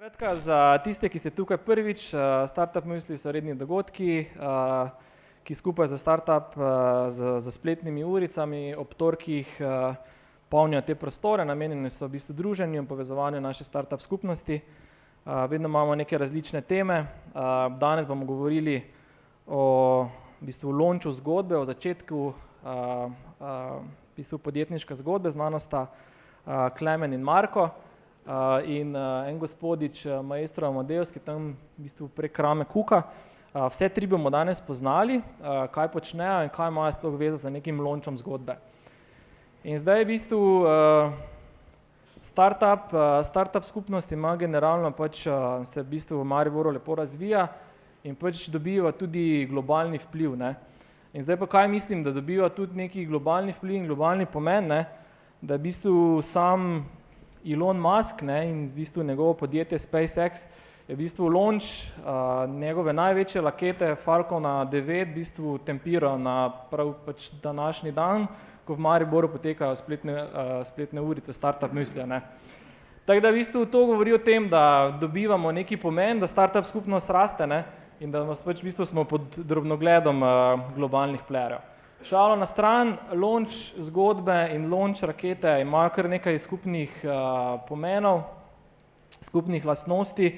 Skratka, za tiste, ki ste tukaj prvič, Startup misli so redni dogodki, ki skupaj za startup, za spletnimi uricami ob torkih polnijo te prostore, namenjeni so v bistvu druženju in povezovanju naše startup skupnosti. Vedno imamo neke različne teme. Danes bomo govorili o v bistvu launchu zgodbe, o začetku v bistvu podjetniške zgodbe. Z mano sta Klemen in Marko. In en gospodič, maestro Amadeus, ki tam v bistvu prek rame kuka. Vse tri bomo danes poznali, kaj počnejo in kaj imajo sploh veze z nekim launchom zgodbe. In zdaj v bistvu startup skupnost ima generalno se v bistvu v Mariboru lepo razvija in dobiva tudi globalni vpliv, ne. In zdaj pa kaj mislim, da dobiva tudi neki globalni vpliv in globalni pomen, ne, da v bistvu sam Elon Musk, ne, in v bistvu njegovo podjetje SpaceX je v bistvu launch njegove največje rakete Falcona 9 v bistvu tempiral na prav današnji dan, ko v Mariboru potekajo spletne urice Startup mislija, ne. Tako da v bistvu to govori o tem, da dobivamo neki pomen, da startup skupnost raste, ne, in da v bistvu smo pod drobnogledom globalnih playerjev. Šalo na stran, launch zgodbe in launch rakete imajo kar nekaj skupnih pomenov, skupnih lastnosti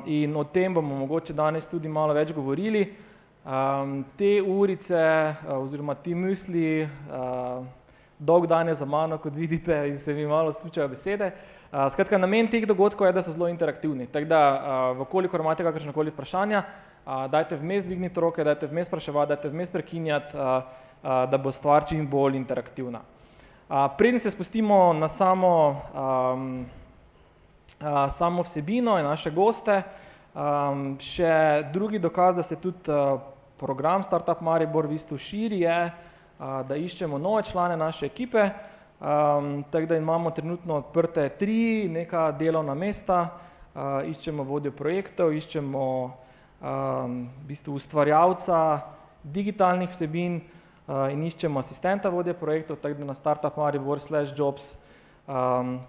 in o tem bomo mogoče danes tudi malo več govorili. Te urice oziroma ti misli, dolg dan je za mano, kot vidite, in se mi malo sučajo besede. Skratka, namen teh dogodkov je, da so zelo interaktivni, tako da v kolikor imate kakršnakoli vprašanja, dajte vmes dvigniti roke, dajte vmes spraševati, dajte vmes prekinjati, da bo stvar čim bolj interaktivna. Preden se spustimo na samo vsebino in naše goste, še drugi dokaz, da se tudi program Startup Maribor v bistvu širi, je, da iščemo nove člane naše ekipe, tako da imamo trenutno odprte 3 neka delovna mesta, iščemo vodjo projektov, iščemo v bistvu ustvarjalca digitalnih vsebin in iščemo asistenta vodje projektov, tako da na Startup Maribor/jobs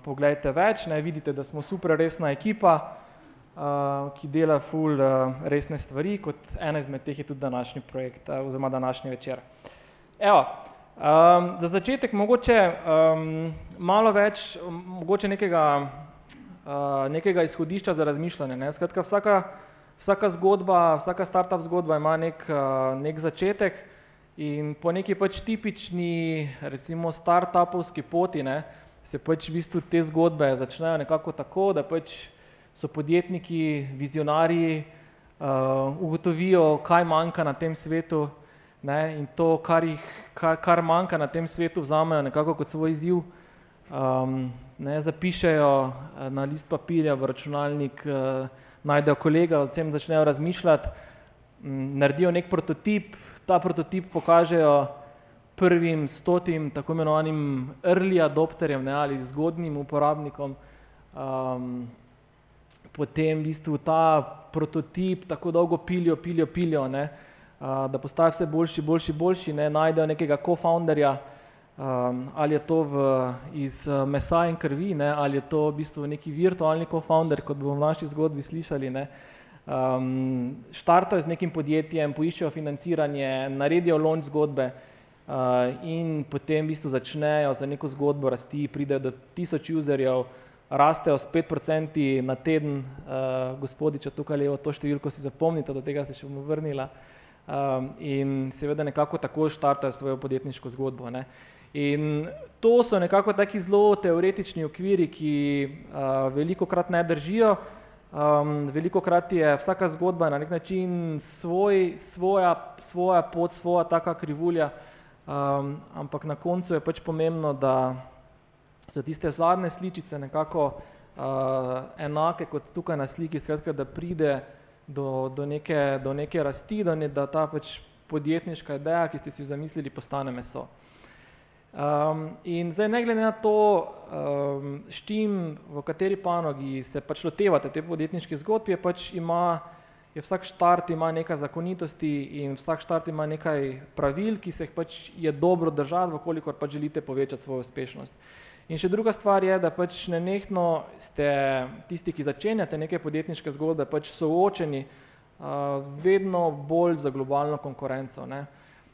poglejte več, ne, vidite, da smo super resna ekipa, ki dela ful resne stvari, kot ena izmed teh je tudi današnji projekt oziroma današnji večer. Evo, za začetek mogoče malo več, mogoče nekega izhodišča za razmišljanje, ne. Skratka, vsaka zgodba, vsaka startup zgodba ima neki začetek in po neki tipični, recimo startupovski poti, ne, se v bistvu te zgodbe začnejo nekako tako, da so podjetniki, vizionarji, ugotovijo, kaj manjka na tem svetu, ne, in to, kar manjka na tem svetu, vzamejo nekako kot svoj izziv, ne, zapišejo na list papirja, v računalnik, najdejo kolega, o tem začnejo razmišljati, naredijo neki prototip, ta prototip pokažejo prvim 100 tako imenovanim early adopterjem, ne, ali zgodnjim uporabnikom, potem v bistvu ta prototip tako dolgo pilijo, ne, da postaja vse boljši, ne, najdejo nekega co-founderja, ali je to iz mesa in krvi, ne, ali je to v bistvu neki virtualni co-founder, kot bomo v naši zgodbi slišali, ne. Štartajo z nekim podjetjem, poiščejo financiranje, naredijo launch zgodbe in potem v bistvu začnejo za neko zgodbo rasti, pridejo do 1000 userjev, rastejo s 5% na teden, gospodiča tukaj levo, to številko si zapomnite, do tega se še bomo vrnila, in seveda nekako tako štartajo svojo podjetniško zgodbo, ne. In to so nekako taki zelo teoretični okviri, ki velikokrat ne držijo, velikokrat je vsaka zgodba na neki način svoja pot, svoja taka krivulja, ampak na koncu je pomembno, da so tiste zadnje sličice nekako enake kot tukaj na sliki, skratka, da pride do neke rasti, da ta podjetniška ideja, ki ste si jo zamislili, postane meso. In zdaj ne glede na to, s čim, v kateri panogi se lotevate te podjetniške zgodbe, je vsak štart ima nekaj zakonitosti in vsak štart ima nekaj pravil, ki se jih je dobro držati, v kolikor želite povečati svojo uspešnost. In še druga stvar je, da pač nenehno ste tisti, ki začenjate neke podjetniške zgodbe, pač soočeni vedno bolj za globalno konkurenco, ne.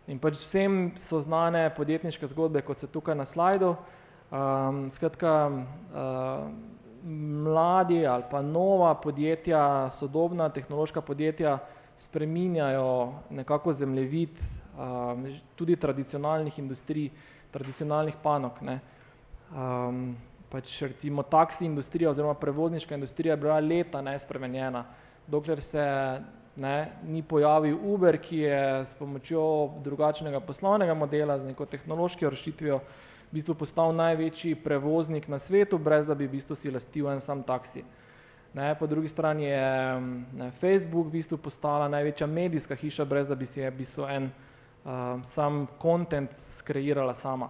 In pač vsem so znane podjetniške zgodbe, kot so tukaj na slajdu. Skratka, mladi ali pa nova podjetja, sodobna tehnološka podjetja spreminjajo nekako zemljevid tudi tradicionalnih industrij, tradicionalnih panog, ne. Pač recimo taksi industrija oziroma prevozniška industrija je bila leta nespremenjena, dokler se ni pojavil Uber, ki je s pomočjo drugačnega poslovnega modela, z neko tehnološko rešitvijo v bistvu postal največji prevoznik na svetu, brez da bi v bistvu si lastil en sam taksi. Po drugi strani je Facebook v bistvu postala največja medijska hiša, brez da bi si je v bistvu en sam content skreirala sama.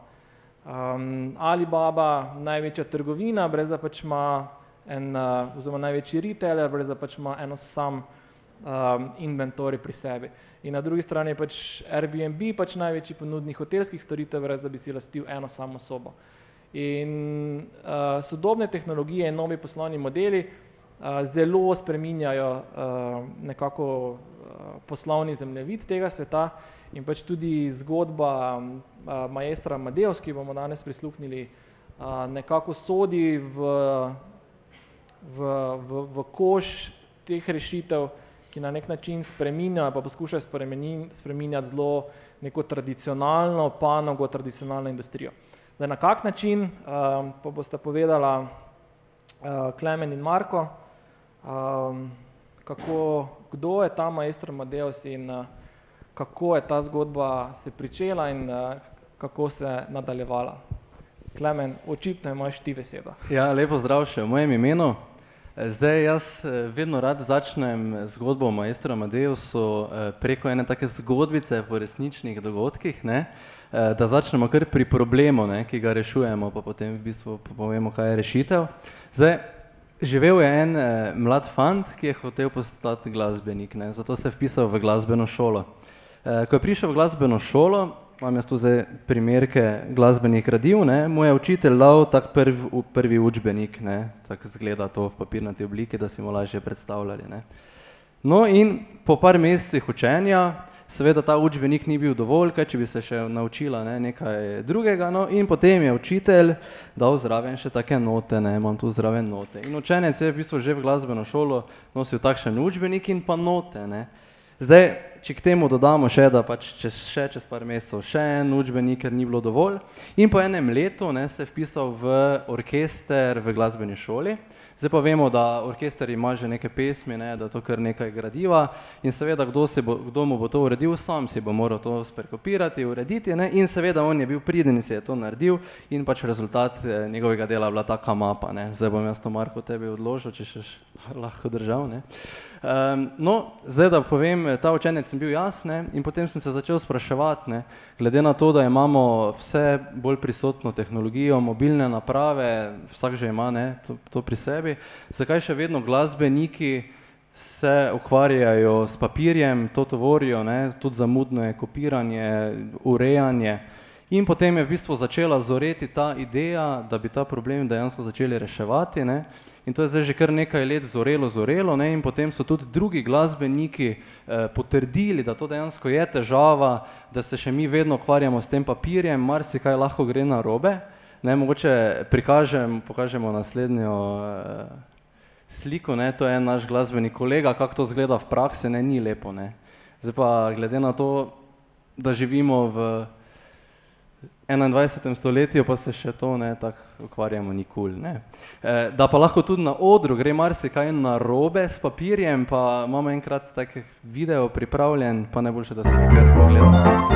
Alibaba, največja trgovina, brez da pač ima oziroma največji retailer, brez da pač ima eno sam inventory pri sebi. In na drugi strani je pač Airbnb, pač največji ponudnik hotelskih storitev, brez da bi si lastil eno samo sobo. In sodobne tehnologije in novi poslovni modeli zelo spreminjajo nekako poslovni zemljevid tega sveta in pač tudi zgodba maestra Amadeus, ki bomo danes prisluhnili, nekako sodi v koš teh rešitev, ki na nek način spreminjajo pa poskušajo spreminjati zelo neko tradicionalno panogo, tradicionalno industrijo. Zdaj, na kak način, pa bosta povedala Klemen in Marko, kdo je ta maestro Amadeus in kako je ta zgodba se pričela in kako se nadaljevala. Klemen, očitno imaš ti besedo. Ja, lepo zdrav še v mojem imenu. Zdaj, jaz vedno rad začnem zgodbo o maestru Amadeusu preko ene take zgodbice po resničnih dogodkih, ne, da začnemo kar pri problemu, ne, ki ga rešujemo, pa potem v bistvu povemo, kaj je rešitev. Zdaj, živel je en mlad fant, ki je hotel postati glasbenik, ne, zato se je vpisal v glasbeno šolo. Ko je prišel v glasbeno šolo, imam jaz tu zdaj primerke glasbenih gradiv, ne, mu je učitelj dal tak prvi učbenik, ne, tako izgleda to v papirnati obliki, da si mu lažje predstavljali, ne. No, in po par mesecih učenja, seveda ta učbenik ni bil dovolj, kaj če bi se še naučila, ne, nekaj drugega, no, in potem je učitelj dal zraven še take note, ne, imam tu zraven note. In učenec je v bistvu že v glasbeno šolo nosil takšen učbenik in pa note, ne. Zdaj, če k temu dodamo še, da pač čez par mesecev še en učbenik, ker ni bilo dovolj, in po enem letu, ne, se je vpisal v orkester v glasbeni šoli. Zdaj pa vemo, da orkester ima že neke pesmi, ne, da to kar nekaj gradiva in seveda, kdo mu bo to uredil, sam si bo moral to prekopirati, urediti, ne, in seveda on je bil priden in si je to naredil in pač rezultat njegovega dela bila taka mapa, ne. Zdaj bom jaz to, Marko, tebi odložil, če še lahko držal, ne. No, zdaj, da povem, ta učenec sem bil jaz, ne, in potem sem se začel spraševati, ne, glede na to, da imamo vse bolj prisotno tehnologijo, mobilne naprave, vsak že ima, ne, to pri sebi, zakaj še vedno glasbeniki se ukvarjajo s papirjem, to tovorijo, ne, tudi zamudno je kopiranje, urejanje. In potem je v bistvu začela zoreti ta ideja, da bi ta problem dejansko začeli reševati, ne. In to je zdaj že kar nekaj let zorelo, ne, in potem so tudi drugi glasbeniki potrdili, da to dejansko je težava, da se še mi vedno ukvarjamo s tem papirjem, marsikaj lahko gre narobe, ne, mogoče pokažemo naslednjo sliko, ne, to je naš glasbeni kolega, kako to izgleda v praksi, ne, ni lepo, ne. Zdaj pa glede na to, da živimo v 21. stoletju, pa se še to, ne, tako ukvarjamo ni kul, ne. Da pa lahko tudi na odru gre marsikaj narobe s papirjem, pa imamo enkrat tak video pripravljen, pa najboljše, da se ga kar pogledamo.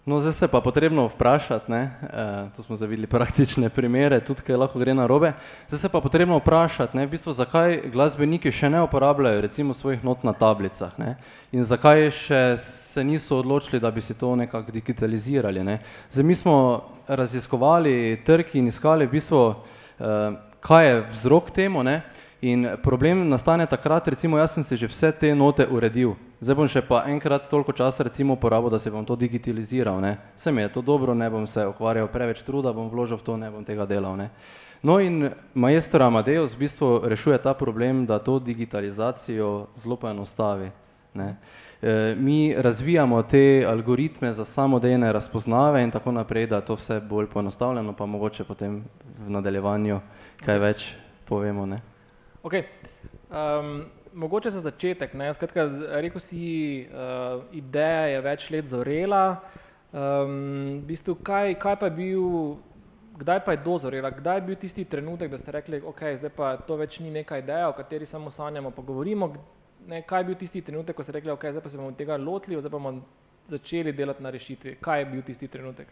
No, zdaj se pa potrebno vprašati, ne, tu smo zdaj videli praktične primere, tudi kaj lahko gre narobe, zdaj se pa potrebno vprašati, ne, v bistvu, zakaj glasbeniki še ne uporabljajo recimo svojih not na tablicah, ne, in zakaj še se niso odločili, da bi si to nekako digitalizirali, ne. Zdaj mi smo raziskovali trg in iskali v bistvu, kaj je vzrok temu, ne, in problem nastane takrat, recimo jaz sem si že vse te note uredil, zdaj bom še pa enkrat toliko časa recimo uporabil, da si bom to digitaliziral, ne. Saj mi je to dobro, ne bom se ukvarjal preveč truda, bom vložil v to, ne bom tega delal, ne. No in Maestro Amadeus v bistvu rešuje ta problem, da to digitalizacijo zelo poenostavi, ne. Mi razvijamo te algoritme za samodejne razpoznave in tako naprej, da to vse bolj poenostavljeno, pa mogoče potem v nadaljevanju kaj več povemo, ne. Ok, mogoče za začetek, ne, skratka, rekel si, ideja je več let zorela, v bistvu, kaj pa je bil, kdaj pa je dozorela, kdaj je bil tisti trenutek, da ste rekli, ok, zdaj pa to več ni neka ideja, o kateri samo sanjamo, pa govorimo, ne, kaj je bil tisti trenutek, ko ste rekli, ok, zdaj pa se bomo tega lotili, zdaj pa bomo začeli delati na rešitvi, kaj je bil tisti trenutek?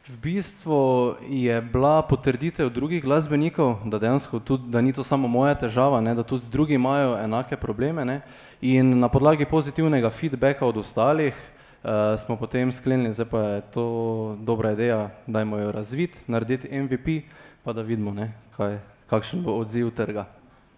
V bistvu je bila potrditev drugih glasbenikov, da dejansko tudi, da ni to samo moja težava, ne, da tudi drugi imajo enake probleme, ne, in na podlagi pozitivnega feedbacka od ostalih smo potem sklenili, zdaj pa je to dobra ideja, dajmo jo razviti, narediti MVP, pa da vidimo, ne, kakšen bo odziv trga.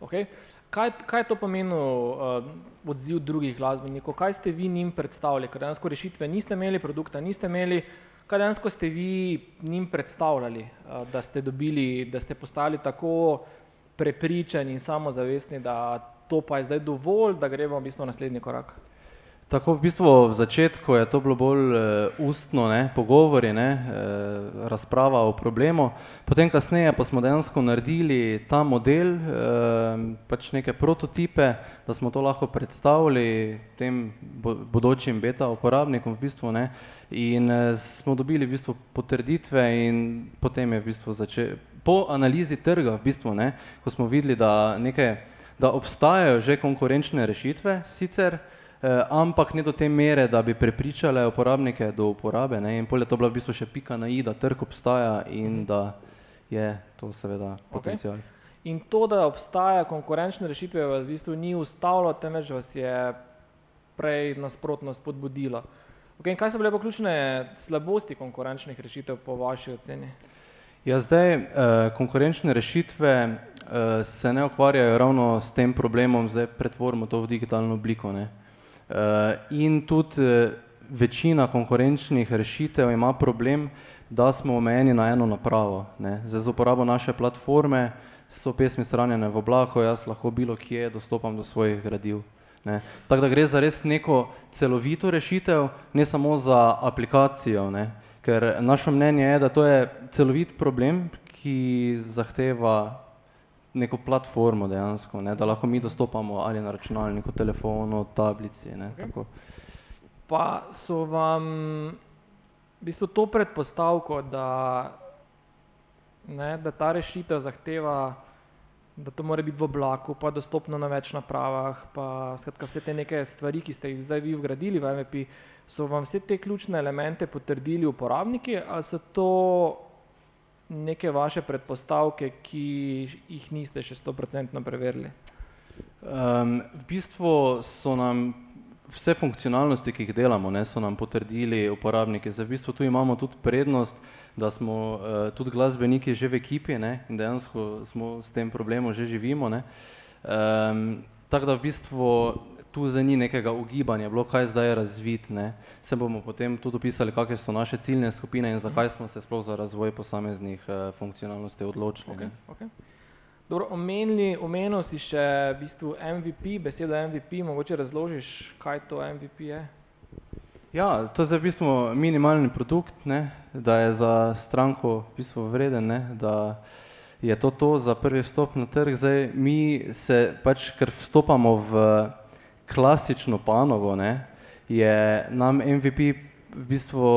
Ok, kaj je to pomenil odziv drugih glasbenikov, kaj ste vi njim predstavili, ker dejansko rešitve niste imeli, produkta niste imeli, kaj dejansko ste vi njim predstavljali, da ste dobili, da ste postali tako prepričani in samozavestni, da to pa je zdaj dovolj, da gremo v bistvu v naslednji korak? Tako v bistvu v začetku je to bilo bolj ustno, ne, pogovori, ne, razprava o problemu, potem kasneje pa smo dejansko naredili ta model, pač neke prototipe, da smo to lahko predstavili tem bodočim beta uporabnikom v bistvu, ne, in smo dobili v bistvu potrditve in potem je v bistvu po analizi trga v bistvu, ne, ko smo videli, da obstajajo že konkurenčne rešitve sicer, ampak ne do te mere, da bi prepričale uporabnike do uporabe, ne, in pol je to bila v bistvu še pika na i, da trg obstaja in da je to seveda potencial. Okay. In to, da obstaja konkurenčne rešitve, vas v bistvu ni ustavilo, temveč vas je prej nasprotno spodbudilo. Okay, in kaj so bile pa ključne slabosti konkurenčnih rešitev po vaši oceni? Ja, zdaj konkurenčne rešitve se ne ukvarjajo ravno s tem problemom, zdaj pretvorimo to v digitalno obliko, ne. In tudi večina konkurenčnih rešitev ima problem, da smo omejeni na eno napravo, ne. Zdaj z uporabo naše platforme so pesmi shranjene v oblaku, jaz lahko bilo kje dostopam do svojih gradiv, ne. Tako da gre za res neko celovito rešitev, ne samo za aplikacijo, ne. Ker naše mnenje je, da to je celovit problem, ki zahteva neko platformo dejansko, ne, da lahko mi dostopamo ali na računalniku, telefonu, tablici, ne, okay. Tako. Pa so vam v bistvu to predpostavko, da ta rešitev zahteva, da to mora biti v oblaku, pa dostopno na več napravah, pa skratka vse te neke stvari, ki ste jih zdaj vi vgradili v MVP, so vam vse te ključne elemente potrdili uporabniki, ali so to neke vaše predpostavke, ki jih niste še 100% preverili? V bistvu so nam vse funkcionalnosti, ki jih delamo, ne, so nam potrdili uporabniki. Zdaj v bistvu tu imamo tudi prednost, da smo tudi glasbeniki že v ekipi, ne, in dejansko smo s tem problemom že živimo, ne. Tako da v bistvu tu zdaj ni nekega ugibanja, bilo kaj zdaj razviti, ne. Se bomo potem tudi opisali, kakšne so naše ciljne skupine in zakaj smo se sploh za razvoj posameznih funkcionalnosti odločili. Okay. Dobro, omenil si še v bistvu MVP, besedo MVP, mogoče razložiš, kaj to MVP je? Ja, to je zdaj v bistvu minimalni produkt, ne, da je za stranko v bistvu vreden, ne, da je to za prvi vstop na trg. Zdaj mi se pač, ker vstopamo v klasično panogo, ne, je nam MVP v bistvu,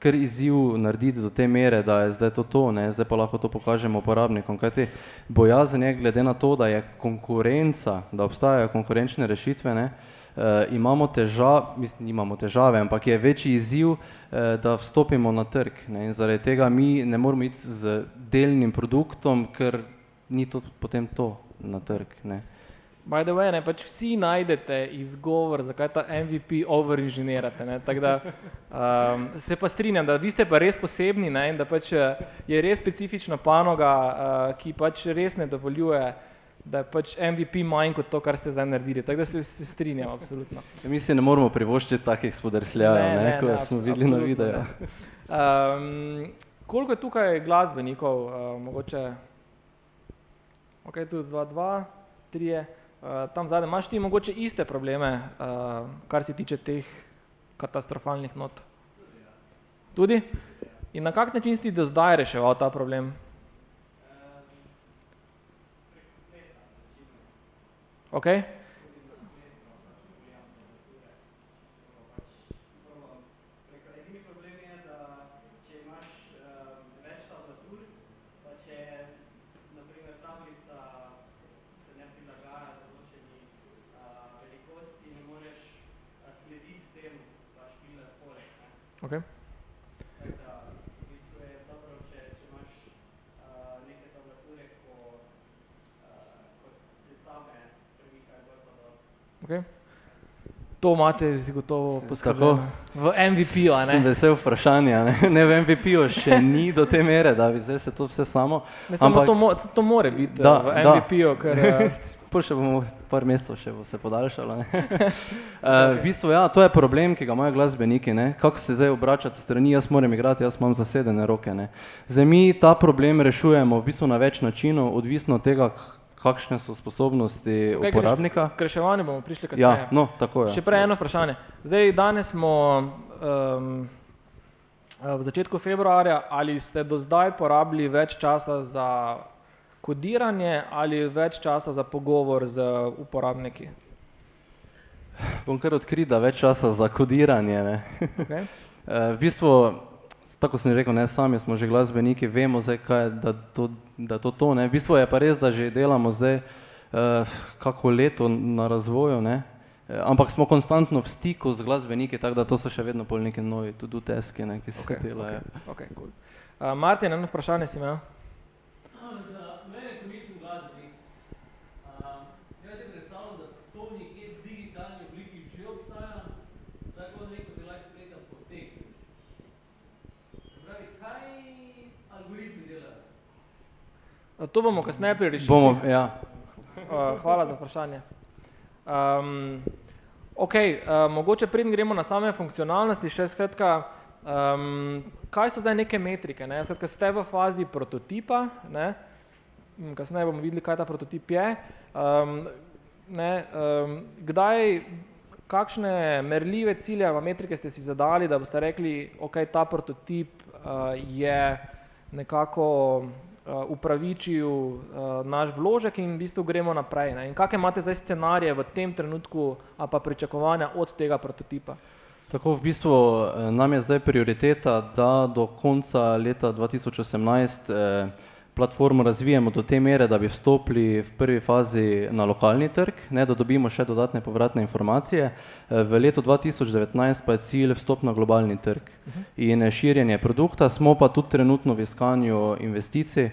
kar izziv narediti do te mere, da je zdaj to, ne, zdaj pa lahko to pokažemo uporabnikom, kajti bojazen je glede na to, da je konkurenca, da obstajajo konkurenčne rešitve, ne, nimamo težave, ampak je večji izziv, da vstopimo na trg, ne, in zaradi tega mi ne moramo iti z delnim produktom, ker ni to potem to na trg, ne. By the way, ne, pač vsi najdete izgovor, zakaj ta MVP overinženirate, ne, tako da se pa strinjam, da vi ste pa res posebni, ne, in da pač je res specifična panoga, ki pač res ne dovoljuje, da je pač MVP manj kot to, kar ste zdaj naredili, tako da se strinjam, absolutno. Mi si ne moramo privoščiti takih spodrsljajev, ne, ko smo videli na videu. Koliko je tukaj glasbenikov, mogoče, ok, tu 2, 3, tam zadaj, imaš ti mogoče iste probleme, kar se tiče teh katastrofalnih not? Tudi? In na kak način si do zdaj reševal ta problem? Ok? Okay. Okay. To imate zagotovo poskrbljeno v MVP-ju, a ne? Sem vesel vprašanja, ne v MVP-ju še ni do te mere, da bi zdaj se to vse samo. Samo to more biti v MVP-ju, ker... Pol še bomo par mesecev še bo se podaljšalo, ne. V bistvu, ja, to je problem, ki ga imajo glasbeniki, ne. Kako se zdaj obračati strani, jaz moram igrati, jaz imam zasedene roke, ne. Zdaj mi ta problem rešujemo v bistvu na več načinov, odvisno od tega, kakšne so sposobnosti uporabnika. K reševanju bomo prišli kasneje. Ja, no, tako je. Še prej eno vprašanje. Zdaj, danes smo v začetku februarja, ali ste do zdaj porabili več časa za kodiranje ali več časa za pogovor z uporabniki? Bom kar odkrit, da več časa za kodiranje, ne. Okay. V bistvu, tako sem rekel, ne, sami smo že glasbeniki, vemo zdaj, kaj je, da to, ne. V bistvu je pa res, da že delamo zdaj kako leto na razvoju, ne. Ampak smo konstantno v stiku z glasbeniki, tako da to so še vedno pol neki novi to-do taski, ne, ki se delajo. Okay, cool. Martin, eno vprašanje si imel? To bomo kasneje pri rešitvi. Ja. Hvala za vprašanje. Ok, mogoče preden gremo na same funkcionalnosti, še skratka, kaj so zdaj neke metrike, ne? Skratka, ste v fazi prototipa, ne? Kasneje bomo videli, kaj ta prototip je. Kdaj, kakšne merljive cilje ali metrike ste si zadali, da boste rekli, ok, ta prototip je nekako upravičil naš vložek in v bistvu gremo naprej, ne? In kakšne imate zdaj scenarije v tem trenutku ali pa pričakovanja od tega prototipa? Tako, v bistvu nam je zdaj prioriteta, da do konca leta 2018 platformo razvijemo do te mere, da bi vstopili v prvi fazi na lokalni trg, ne, da dobimo še dodatne povratne informacije. V letu 2019 pa je cilj vstop na globalni trg in širjenje produkta, smo pa tudi trenutno v iskanju investicij,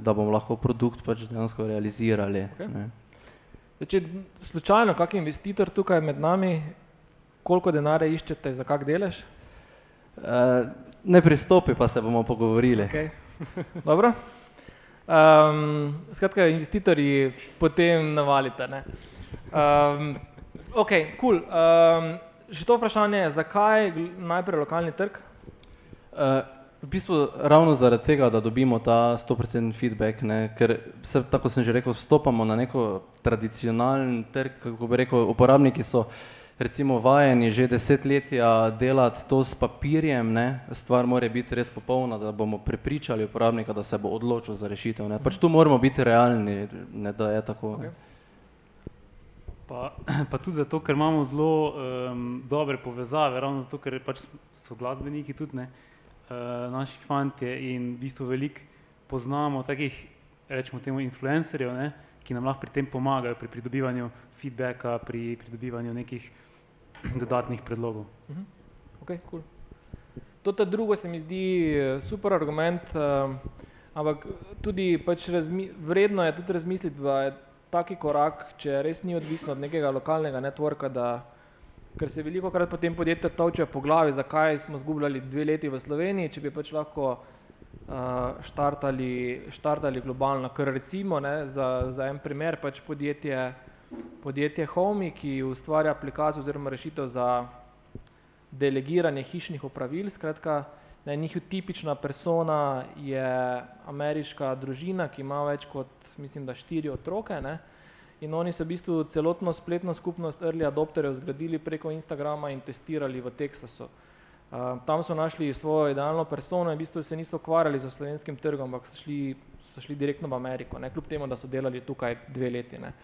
da bomo lahko produkt pač dejansko realizirali. Okay. Če slučajno kak investitor tukaj med nami, koliko denarja iščete, za kak delež? Ne pristopi, pa se bomo pogovorili. Okay. Dobro. Skratka, investitorji potem navalite, ne? Ok, cool. Še to vprašanje, zakaj najprej lokalni trg? V bistvu ravno zaradi tega, da dobimo ta 100% feedback, ne, ker se, tako sem že rekel, vstopamo na neko tradicionalen trg, kako bi rekel, uporabniki so recimo vajeni že desetletja delati to s papirjem, ne, stvar mora biti res popolna, da bomo prepričali uporabnika, da se bo odločil za rešitev, ne, pač tu moramo biti realni, ne, da je tako. Okay. Pa tudi zato, ker imamo zelo dobre povezave, ravno zato, ker pač so glasbeniki tudi, ne, naši fantje in v bistvu veliko poznamo takih, rečemo temu, influencerjev, ne, ki nam lahko pri tem pomagajo, pri pridobivanju feedbacka, pri pridobivanju nekih dodatnih predlogov. Ok, cool. To drugo se mi zdi super argument, ampak tudi pač vredno je tudi razmisliti, da je taki korak, če res ni odvisno od nekega lokalnega networka, ker se velikokrat potem podjetja tolčejo po glavi, zakaj smo zgubljali 2 leti v Sloveniji, če bi pač lahko štartali globalno, ker recimo, ne, za en primer, pač podjetje Homey, ki ustvarja aplikacijo oziroma rešitev za delegiranje hišnih opravil, skratka, njihov tipična persona je ameriška družina, ki ima več kot, mislim, da 4 otroke, ne, in oni so v bistvu celotno spletno skupnost early adopterjev zgradili preko Instagrama in testirali v Teksasu. Tam so našli svojo idealno persono in v bistvu se niso ukvarjali za slovenskim trgom, ampak so šli direktno v Ameriko, ne, kljub temu, da so delali tukaj 2 leti, ne.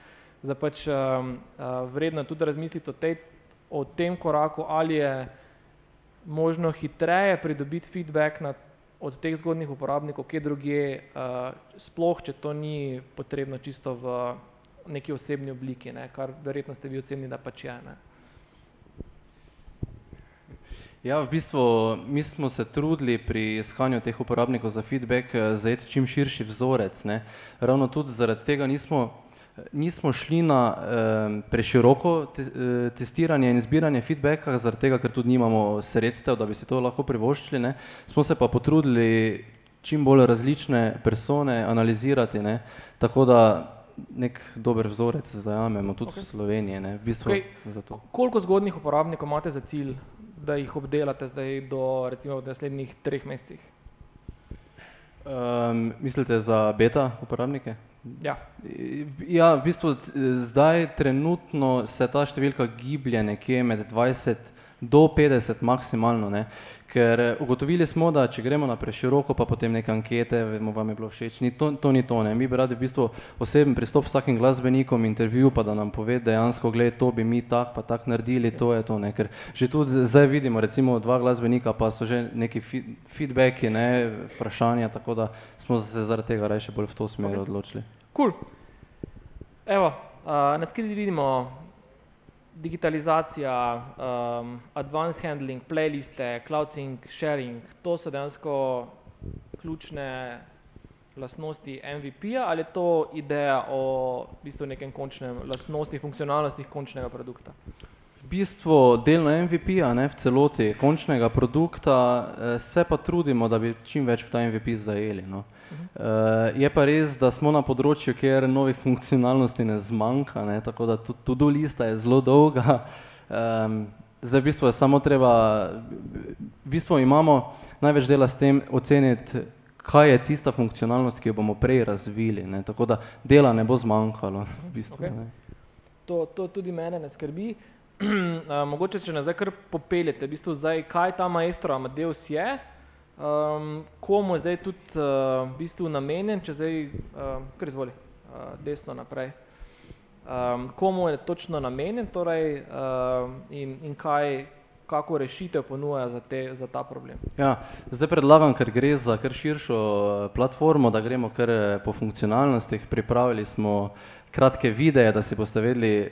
Zdaj pač vredno je tudi razmisliti o tem koraku, ali je možno hitreje pridobiti feedback od teh zgodnjih uporabnikov, kje drugje, sploh, če to ni potrebno čisto v neki osebni obliki, ne, kar verjetno ste vi ocenili, da pač je, ne. Ja, v bistvu mi smo se trudili pri iskanju teh uporabnikov za feedback zajeti čim širši vzorec, ne. Ravno tudi zaradi tega nismo šli na preširoko testiranje in zbiranje feedbacka, zaradi tega, ker tudi nimamo sredstev, da bi si to lahko privoščili, ne. Smo se pa potrudili čim bolj različne persone analizirati, ne, tako da nek dober vzorec zajamemo tudi v Sloveniji, ne, v bistvu zato. Koliko zgodnjih uporabnikov imate za cilj, da jih obdelate zdaj do recimo v naslednjih 3 mesecih? Mislite za beta uporabnike? Ja. Ja, v bistvu zdaj trenutno se ta številka giblje nekje med 20 do 50 maksimalno, ne, ker ugotovili smo, da če gremo na preširoko, pa potem neke ankete, vam je bilo všeč, to ni to, ne, mi bi radi v bistvu oseben pristop s vsakim glasbenikom, intervju, pa da nam pove dejansko, glej, to bi mi tak pa tak naredili, to je to, ne, ker že tudi zdaj vidimo, recimo 2 glasbenika, pa so že neki feedbacki, ne, vprašanja, tako da smo se zaradi tega raje bolj v to smer odločili. Cool. Evo, na skriti vidimo digitalizacija, advanced handling, playliste, cloud sync, sharing, to so dejansko ključne lastnosti MVP-ja, ali je to ideja o v bistvu nekem končnem lastnostih, funkcionalnostih končnega produkta? V bistvu delno MVP-ja, ne, v celoti končnega produkta, se pa trudimo, da bi čim več v ta MVP zajeli, no. Je pa res, da smo na področju, kjer novih funkcionalnosti ne zmanjka, ne, tako da to-do lista je zelo dolga. Zdaj v bistvu je samo treba, v bistvu imamo največ dela s tem oceniti, kaj je tista funkcionalnost, ki jo bomo prej razvili, ne, tako da dela ne bo zmanjkalo, v bistvu, ne. To tudi mene ne skrbi. Mogoče, če nas zdaj kar popeljete, v bistvu zdaj, kaj ta Maestro Amadeus je, komu je zdaj tudi v bistvu namenjen, če zdaj, kar izvoli, desno naprej, komu je točno namenjen, torej, in kako rešitev ponuja za ta problem? Ja, zdaj predlagam, ker gre za kar širšo platformo, da gremo kar po funkcionalnostih, pripravili smo kratke videe, da si boste vedeli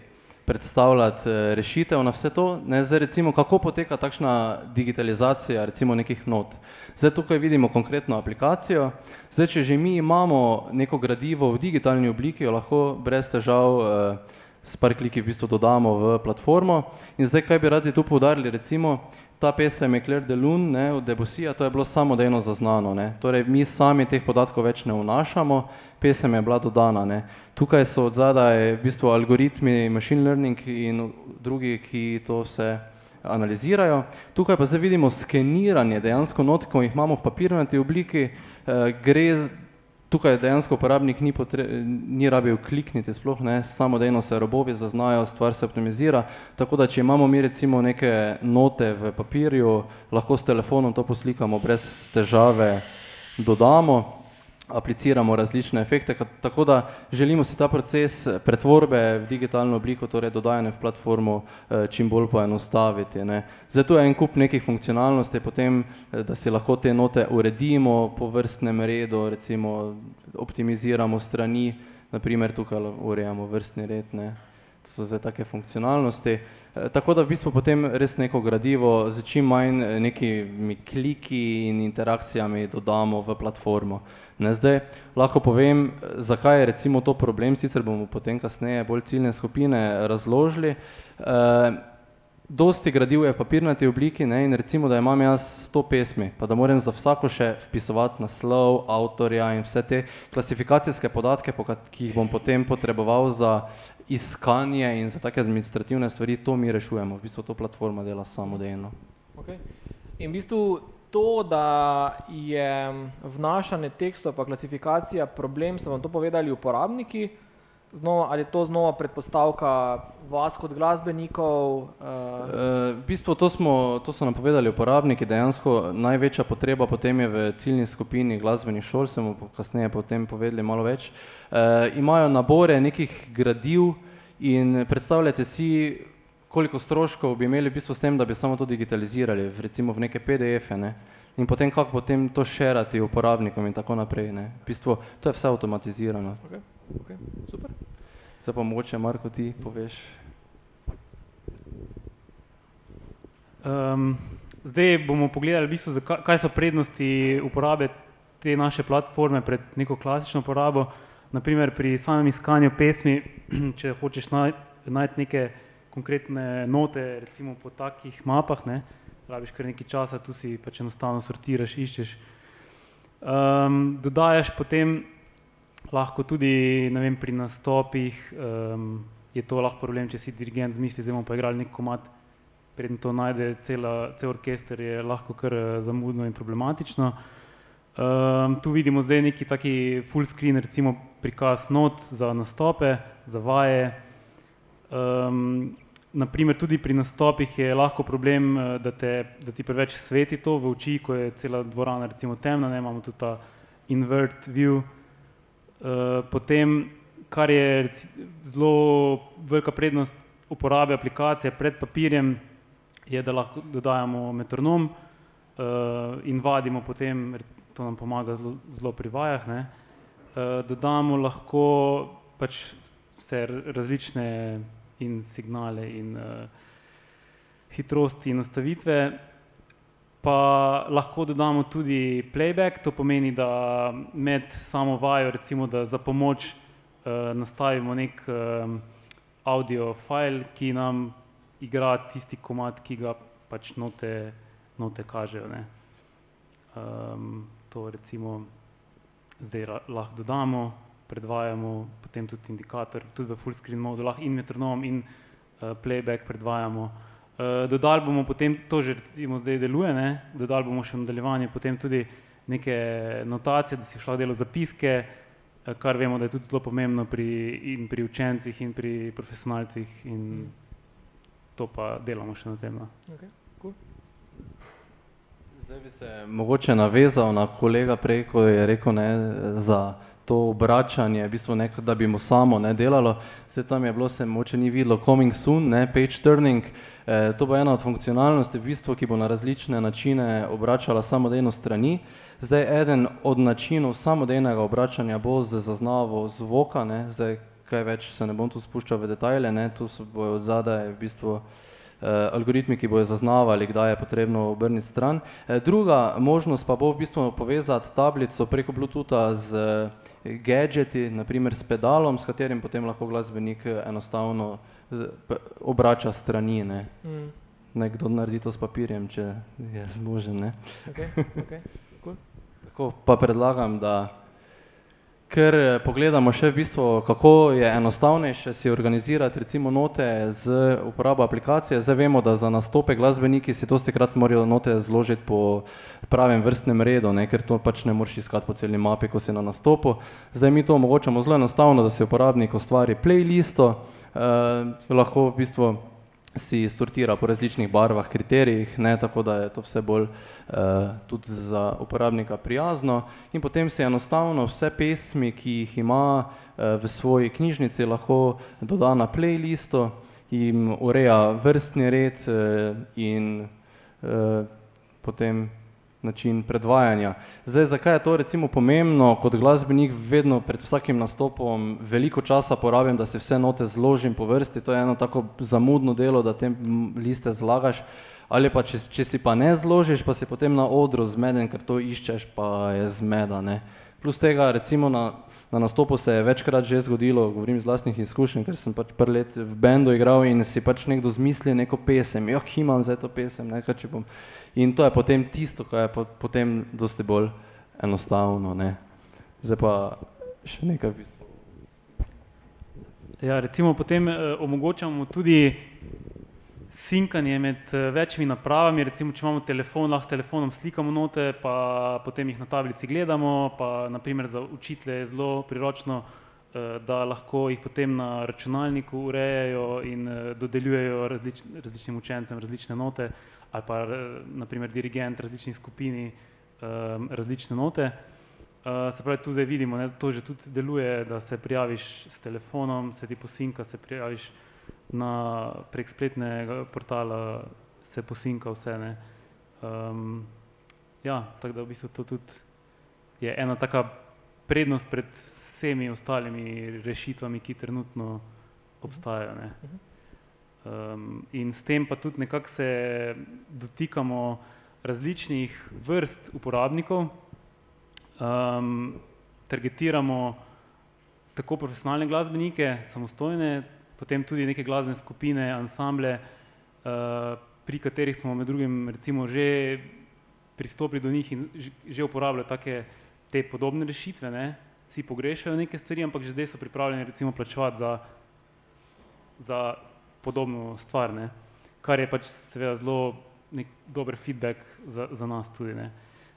predstavljati rešitev na vse to, ne, zdaj recimo, kako poteka takšna digitalizacija recimo nekih not. Zdaj tukaj vidimo konkretno aplikacijo, zdaj če že mi imamo neko gradivo v digitalni obliki, jo lahko brez težav s par kliki v bistvu dodamo v platformo in zdaj kaj bi radi tu poudarili, recimo ta pesem je Clair de Lune, ne, od Debussyja, to je bilo samodejno zaznano, ne, torej mi sami teh podatkov več ne vnašamo, pesem je bila dodana, ne. Tukaj so od zadaj v bistvu algoritmi, machine learning in drugi, ki to vse analizirajo. Tukaj pa zdaj vidimo skeniranje dejansko not, ko jih imamo v papirnati obliki, tukaj dejansko uporabnik ni rabil klikniti sploh, ne, samodejno se robovi zaznajo, stvar se optimizira, tako da če imamo mi recimo neke note v papirju, lahko s telefonom to poslikamo brez težave, dodamo. apliciramo različne efekte, tako da želimo si ta proces pretvorbe v digitalno obliko, torej dodajanje v platformo čim bolj poenostaviti, ne. Zdaj tu je en kup nekih funkcionalnosti, potem, da si lahko te note uredimo po vrstnem redu, recimo optimiziramo strani, naprimer tukaj urejamo vrstni red, ne. To so zdaj take funkcionalnosti. Tako da v bistvu potem res neko gradivo z čim manj nekimi kliki in interakcijami dodamo v platformo. Ne, zdaj lahko povem, zakaj je recimo to problem, sicer bomo potem kasneje bolj ciljne skupine razložili. Dosti gradiv je v papirnati obliki, ne, in recimo, da imam jaz 100 pesmi, pa da moram za vsako še vpisovati naslov, avtorja in vse te klasifikacijske podatke, ki jih bom potem potreboval za iskanje in za take administrativne stvari, to mi rešujemo. V bistvu to platforma dela samodejno. Okay. In v bistvu to, da je vnašanje tekstov pa klasifikacija problem, so vam to povedali uporabniki, znova, ali je to znova predpostavka vas kot glasbenikov? V bistvu to so nam povedali uporabniki, dejansko največja potreba potem je v ciljni skupini glasbenih šol, se bomo kasneje potem povedali malo več. Imajo nabore nekih gradiv in predstavljate si, koliko stroškov bi imeli v bistvu s tem, da bi samo to digitalizirali, recimo v neke PDF-e, ne? In potem kako potem to šerati uporabnikom in tako naprej, ne? V bistvu to je vse avtomatizirano. Okay, super. Zdaj pa mogoče, Marko, ti poveš. Zdaj bomo pogledali v bistvu, kaj so prednosti uporabe te naše platforme pred neko klasično uporabo. Naprimer pri samem iskanju pesmi, če hočeš najti neke konkretne note, recimo po takih mapah, ne, rabiš kar nekaj časa, tu si pač enostavno sortiraš, iščeš. Dodajaš potem lahko tudi, ne vem, pri nastopih je to lahko problem, če si dirigent zmisli, zdaj bomo pa igrali nek komad, preden to najde cel orkester, je lahko kar zamudno in problematično. Tu vidimo zdaj neki taki full screen, recimo prikaz not za nastope, za vaje. Naprimer tudi pri nastopih je lahko problem, da ti preveč sveti to v oči, ko je cela dvorana recimo temna, ne, imamo tudi ta invert view. Potem, kar je zelo velika prednost uporabe aplikacije pred papirjem, je, da lahko dodajamo metronom in vadimo potem, to nam pomaga zelo pri vajah, ne. Dodamo lahko pač vse različne in signale in hitrosti in nastavitve, pa lahko dodamo tudi playback, to pomeni, da med samo vajo, recimo, da za pomoč nastavimo nek audio file, ki nam igra tisti komad, ki ga pač note kažejo, ne. To recimo zdaj lahko dodamo, predvajamo, potem tudi indikator, tudi v full screen modu, lahko in metronom in playback predvajamo. Dodali bomo potem, to že recimo zdaj deluje, ne, dodali bomo še nadaljevanje, potem tudi neke notacije, da si šla delo zapiske, kar vemo, da je tudi zelo pomembno in pri učencih in pri profesionalcih in to pa delamo še na tem. Okay, cool. Zdaj bi se mogoče navezal na kolega prej, ko je rekel, ne, za to obračanje, v bistvu nekaj, da bi mu samo ne delalo. Zdaj tam je bilo, se mogoče ni videlo, coming soon, ne, page turning. To bo ena od funkcionalnosti, v bistvu, ki bo na različne načine obračala samodejno strani. Zdaj eden od načinov samodejnega obračanja bo z zaznavo zvoka, ne, zdaj kaj več se ne bom tu spuščal v detajle, ne, tu bojo od zadaj v bistvu algoritmi, ki bojo zaznavali, kdaj je potrebno obrniti stran. Druga možnost pa bo v bistvu povezati tablico preko Bluetootha z gadgeti, naprimer s pedalom, s katerim potem lahko glasbenik enostavno obrača strani, ne. Nekdo naredi to s papirjem, če je zmožen, ne. Okay, cool. Tako pa predlagam, da ker pogledamo še v bistvu, kako je enostavnejše si organizirati recimo note z uporabo aplikacije. Zdaj vemo, da za nastope glasbeniki si dostikrat morajo note zložiti po pravem vrstnem redu, ne, ker to pač ne moreš iskati po celi mapi, ko si na nastopu. Zdaj mi to omogočamo zelo enostavno, da si uporabnik ustvari playlisto, lahko v bistvu si sortira po različnih barvah, kriterijih, ne, tako da je to vse bolj tudi za uporabnika prijazno in potem si enostavno vse pesmi, ki jih ima v svoji knjižnici, lahko doda na playlisto, jim ureja vrstni red in potem način predvajanja. Zdaj, zakaj je to recimo pomembno? Kot glasbenik vedno pred vsakim nastopom veliko časa porabim, da se vse note zložim po vrsti, to je eno tako zamudno delo, da te liste zlagaš, ali pa če si pa ne zložiš, pa si potem na odru zmeden, ker to iščeš, pa je zmeda, ne. Plus tega, recimo na nastopu se je večkrat že zgodilo, govorim iz lastnih izkušenj, ker sem pač par let v bendu igral in si pač nekdo zmisli neko pesem, ki imam zdaj to pesem, ne, če bom. In to je potem tisto, ko je potem dosti bolj enostavno, ne. Zdaj pa še nekaj v bistvu. Ja, recimo potem omogočamo tudi sinkanje med večjimi napravami, recimo če imamo telefon, lahko s telefonom slikamo note, pa potem jih na tablici gledamo, pa naprimer za učitelje je zelo priročno, da lahko jih potem na računalniku urejajo in dodeljujejo različnim učencem različne note, ali pa naprimer dirigent različnih skupini različne note. Se pravi, tu zdaj vidimo, ne, to že tudi deluje, da se prijaviš s telefonom, se ti posinka, se prijaviš prek spletnega portala, se posinka vse, ne. Ja, tako da v bistvu to tudi je ena taka prednost pred vsemi ostalimi rešitvami, ki trenutno obstajajo, ne. In s tem pa tudi nekako se dotikamo različnih vrst uporabnikov, targetiramo tako profesionalne glasbenike, samostojne, potem tudi neke glasbene skupine, ansamble, pri katerih smo med drugim recimo že pristopili do njih in že uporabljajo te podobne rešitve, ne. Vsi pogrešajo neke stvari, ampak že zdaj so pripravljeni recimo plačevati za podobno stvar, ne. Kar je pač seveda zelo nek dober feedback za nas tudi, ne.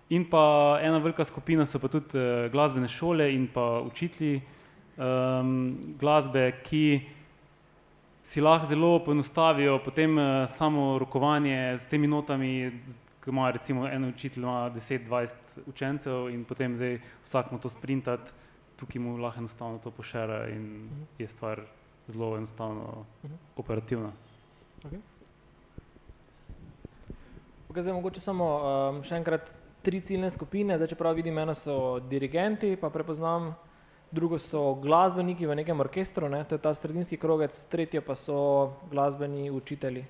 In pa ena velika skupina so pa tudi glasbene šole in pa učitelji glasbe, ki si lahko zelo poenostavijo potem samo rokovanje s temi notami, ko ima recimo en učitelj ima 10-20 učencev in potem zdaj vsak mu to sprintati, tukaj mu lahko enostavno to pošera in je stvar zelo enostavno operativna. Okay, zdaj mogoče samo še enkrat 3 ciljne skupine, zdaj čeprav vidim, eno so dirigenti, pa prepoznam, drugo so glasbeniki v nekem orkestru, ne, to je ta sredinski krogec, tretje pa so glasbeni učitelji.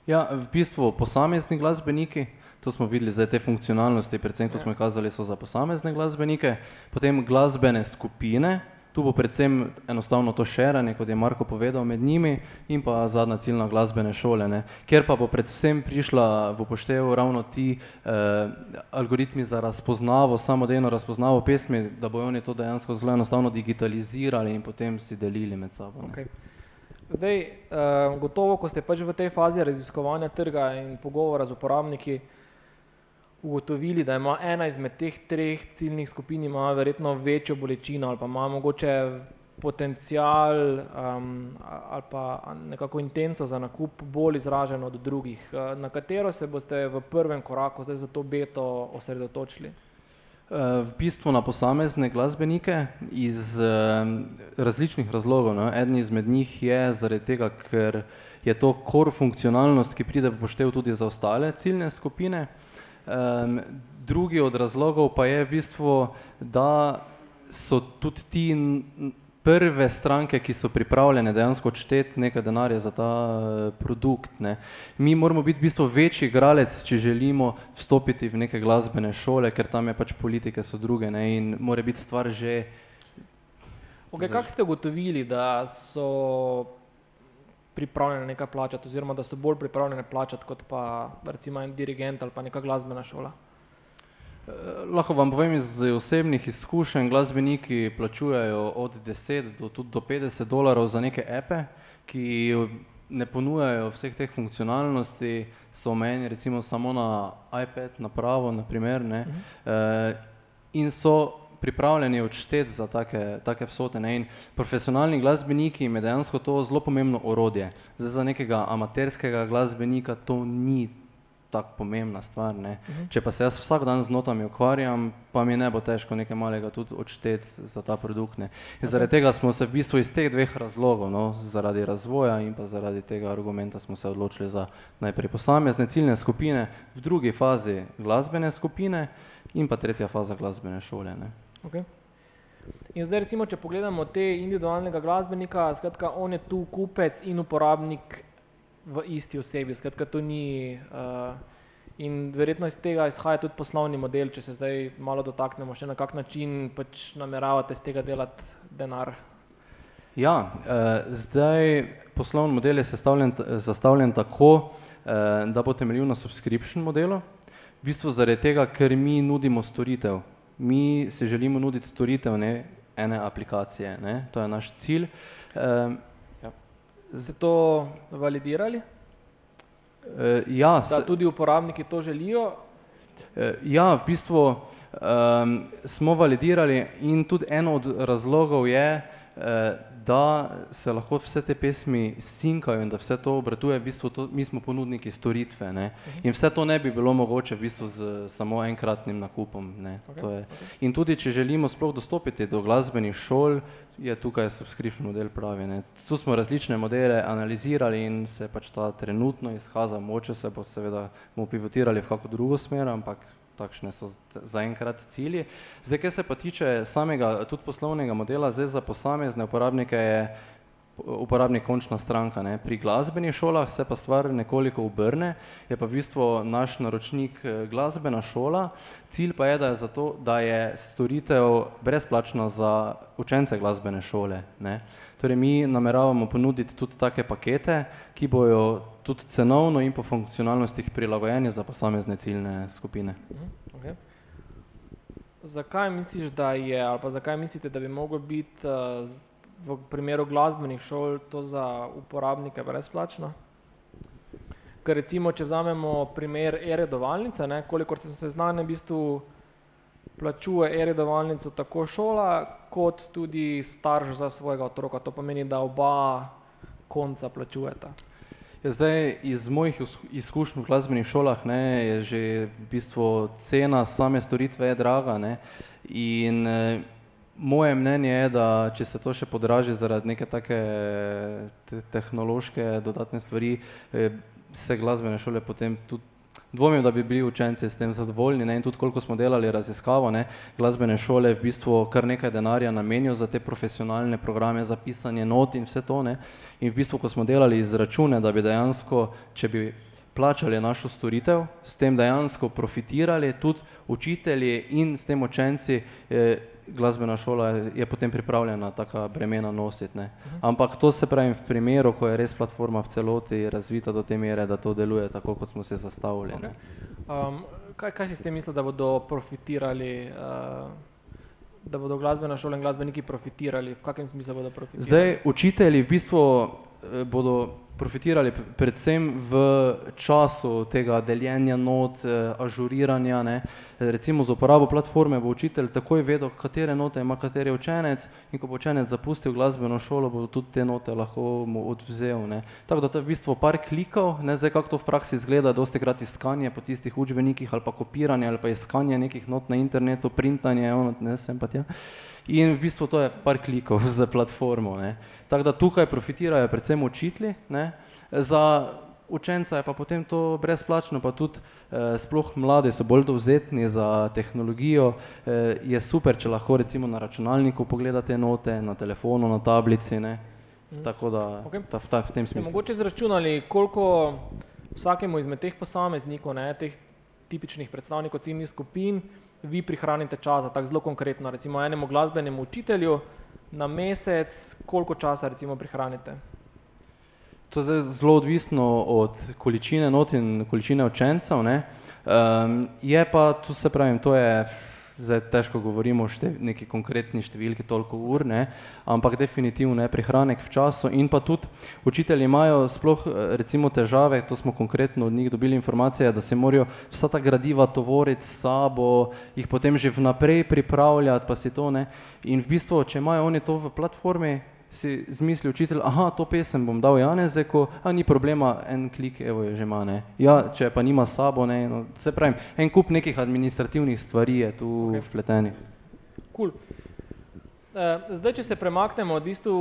Ja, v bistvu posamezni glasbeniki, to smo videli zdaj te funkcionalnosti, predvsem ko smo jih kazali, so za posamezne glasbenike, potem glasbene skupine, tu bo predvsem enostavno to šeranje, kot je Marko povedal, med njimi in pa zadnja ciljna glasbene šole, ne, kjer pa bo predvsem prišla v upoštev ravno ti algoritmi za razpoznavo, samodejno razpoznavo pesmi, da bojo oni to dejansko zelo enostavno digitalizirali in potem si delili med sabo. Okay. Zdaj, gotovo, ko ste pač v tej fazi raziskovanja trga in pogovora z uporabniki ugotovili, da ima ena izmed teh 3 ciljnih skupin ima verjetno večjo bolečino ali pa ima mogoče potencial ali pa nekako intenco za nakup bolj izražen od drugih. Na katero se boste v prvem koraku zdaj za to beto osredotočili? V bistvu na posamezne glasbenike iz različnih razlogov, no. Eden izmed njih je zaradi tega, ker je to core funkcionalnost, ki pride v poštev tudi za ostale ciljne skupine. Drugi od razlogov pa je v bistvu, da so tudi ti prve stranke, ki so pripravljene dejansko odšteti nekaj denarja za ta produkt, ne. Mi moramo biti v bistvu večji igralec, če želimo vstopiti v neke glasbene šole, ker tam je pač politike so druge, ne, in mora biti stvar že... Okay, kako ste ugotovili, da so pripravljene nekaj plačati oziroma da so bolj pripravljene plačati kot pa recimo en dirigent ali pa neka glasbena šola? Lahko vam povem iz osebnih izkušenj, glasbeniki plačujejo od 10 do $50 za neke epe, ki ne ponujajo vseh teh funkcionalnosti, so omejeni recimo samo na iPad napravo, na primer, ne, in so pripravljeni odšteti za take vsote, ne, in profesionalni glasbeniki jim je dejansko to zelo pomembno orodje. Zdaj za nekega amaterskega glasbenika to ni tako pomembna stvar, ne. Če pa se jaz vsak dan z notami ukvarjam, pa mi ne bo težko nekaj malega tudi odšteti za ta produkt, ne. In zaradi tega smo se v bistvu iz teh dveh razlogov, no, zaradi razvoja in pa zaradi tega argumenta smo se odločili za najprej posamezne ciljne skupine, v drugi fazi glasbene skupine in pa tretja faza glasbene šole, ne. Okay. In zdaj recimo, če pogledamo te individualnega glasbenika, skratka, on je tu kupec in uporabnik v isti osebi, skratka, to ni in verjetno iz tega izhaja tudi poslovni model, če se zdaj malo dotaknemo še na kak način pač nameravate z tega delati denar. Ja, zdaj poslovni model je zastavljen tako, da bo temeljil na subscription modelu, v bistvu zaradi tega, ker mi nudimo storitev. Mi si želimo nuditi storitev, ne ene aplikacije, ne, to je naš cilj. Ste to validirali? Ja. Da tudi uporabniki to želijo? Ja, v bistvu smo validirali in tudi eno od razlogov je, da se lahko vse te pesmi sinkajo in da vse to obratuje, v bistvu to, mi smo ponudniki storitve, ne, in vse to ne bi bilo mogoče v bistvu z samo enkratnim nakupom, ne, to je. In tudi, če želimo sploh dostopiti do glasbenih šol, je tukaj subscription model pravi, ne. Tu smo različne modele analizirali in se pač ta trenutno izkazal, mogoče se bo seveda bomo pivotirali v kako drugo smer, ampak takšne so zaenkrat cilji. Zdaj, kaj se pa tiče samega tudi poslovnega modela, zdaj za posamezne uporabnike je uporabnik končna stranka, ne. Pri glasbenih šolah se pa stvar nekoliko obrne, je pa v bistvu naš naročnik glasbena šola, cilj pa je, da je storitev brezplačna za učence glasbene šole, ne. Torej mi nameravamo ponuditi tudi take pakete, ki bojo tudi cenovno in po funkcionalnostih prilagojeni za posamezne ciljne skupine. Okay. Zakaj misliš, da je, ali pa zakaj mislite, da bi moglo biti v primeru glasbenih šol to za uporabnike brezplačno? Ker recimo, če vzamemo primer e-redovalnice, ne, kolikor sem seznanjen, v bistvu plačuje e-redovalnico tako šola, kot tudi starš za svojega otroka. To pomeni, da oba konca plačujeta. Ja, zdaj, iz mojih izkušenj v glasbenih šolah, ne, je že v bistvu cena same storitve je draga, ne, in moje mnenje je, da če se to še podraži zaradi neke take tehnološke dodatne stvari, se glasbene šole potem tudi dvomim, da bi bili učenci s tem zadovoljni, ne, in tudi koliko smo delali raziskavo, ne, glasbene šole v bistvu kar nekaj denarja namenijo za te profesionalne programe, za pisanje not in vse to, ne, in v bistvu, ko smo delali izračune, da bi dejansko, če bi plačali našo storitev, s tem dejansko profitirali tudi učitelji in s tem učenci, glasbena šola je potem pripravljena taka bremena nositi, ne. Ampak to se pravi v primeru, ko je res platforma v celoti razvita do te mere, da to deluje tako, kot smo se zastavili, ne. Kaj si s tem mislil, da bodo profitirali, da bodo glasbena šola in glasbeniki profitirali? V kakem smislu bodo profitirali? Zdaj, učitelji v bistvu bodo profitirali predvsem v času tega deljenja not, ažuriranja, ne. Recimo z uporabo platforme bo učitelj takoj vedel, katere note ima kateri učenec, in ko bo učenec zapustil glasbeno šolo, bo tudi te note lahko mu odvzel, ne. Tako da to je v bistvu par klikov, ne, zdaj kako to v praksi izgleda, dostikrat iskanje po tistih učbenikih ali pa kopiranje ali pa iskanje nekih not na internetu, printanje, ne, sem pa tja. In v bistvu to je par klikov za platformo, ne. Tako da tukaj profitirajo predvsem učitelji, ne, za učenca je pa potem to brezplačno, pa tudi sploh mladi so bolj dovzetni za tehnologijo, je super, če lahko recimo na računalniku pogleda te note, na telefonu, na tablici, ne, tako da v tem smislu. Mogoče izračunali, koliko vsakemu izmed teh posameznikov, ne, teh tipičnih predstavnikov ciljnih skupin, vi prihranite časa, tako zelo konkretno, recimo enemu glasbenemu učitelju na mesec, koliko časa recimo prihranite? To je zelo odvisno od količine not in količine učencev, ne. Je pa, tu se pravim, to je zdaj težko govorimo o neki konkretni številki toliko ur, ne, ampak definitivno je prihranek v času in pa tudi učitelji imajo sploh recimo težave, to smo konkretno od njih dobili informacije, da se morajo vsa ta gradiva tovoriti s sabo, jih potem že vnaprej pripravljati, pa si to, ne, in v bistvu, če imajo oni to v platformi, si zmisli učitelj, aha, to pesem bom dal Janezeku, a ni problema, en klik, evo je že ima, ne. Ja, če pa nima s sabo, ne, no, se pravim, en kup nekih administrativnih stvari je tu vpletenih. Cool. Zdaj, če se premaknemo v bistvu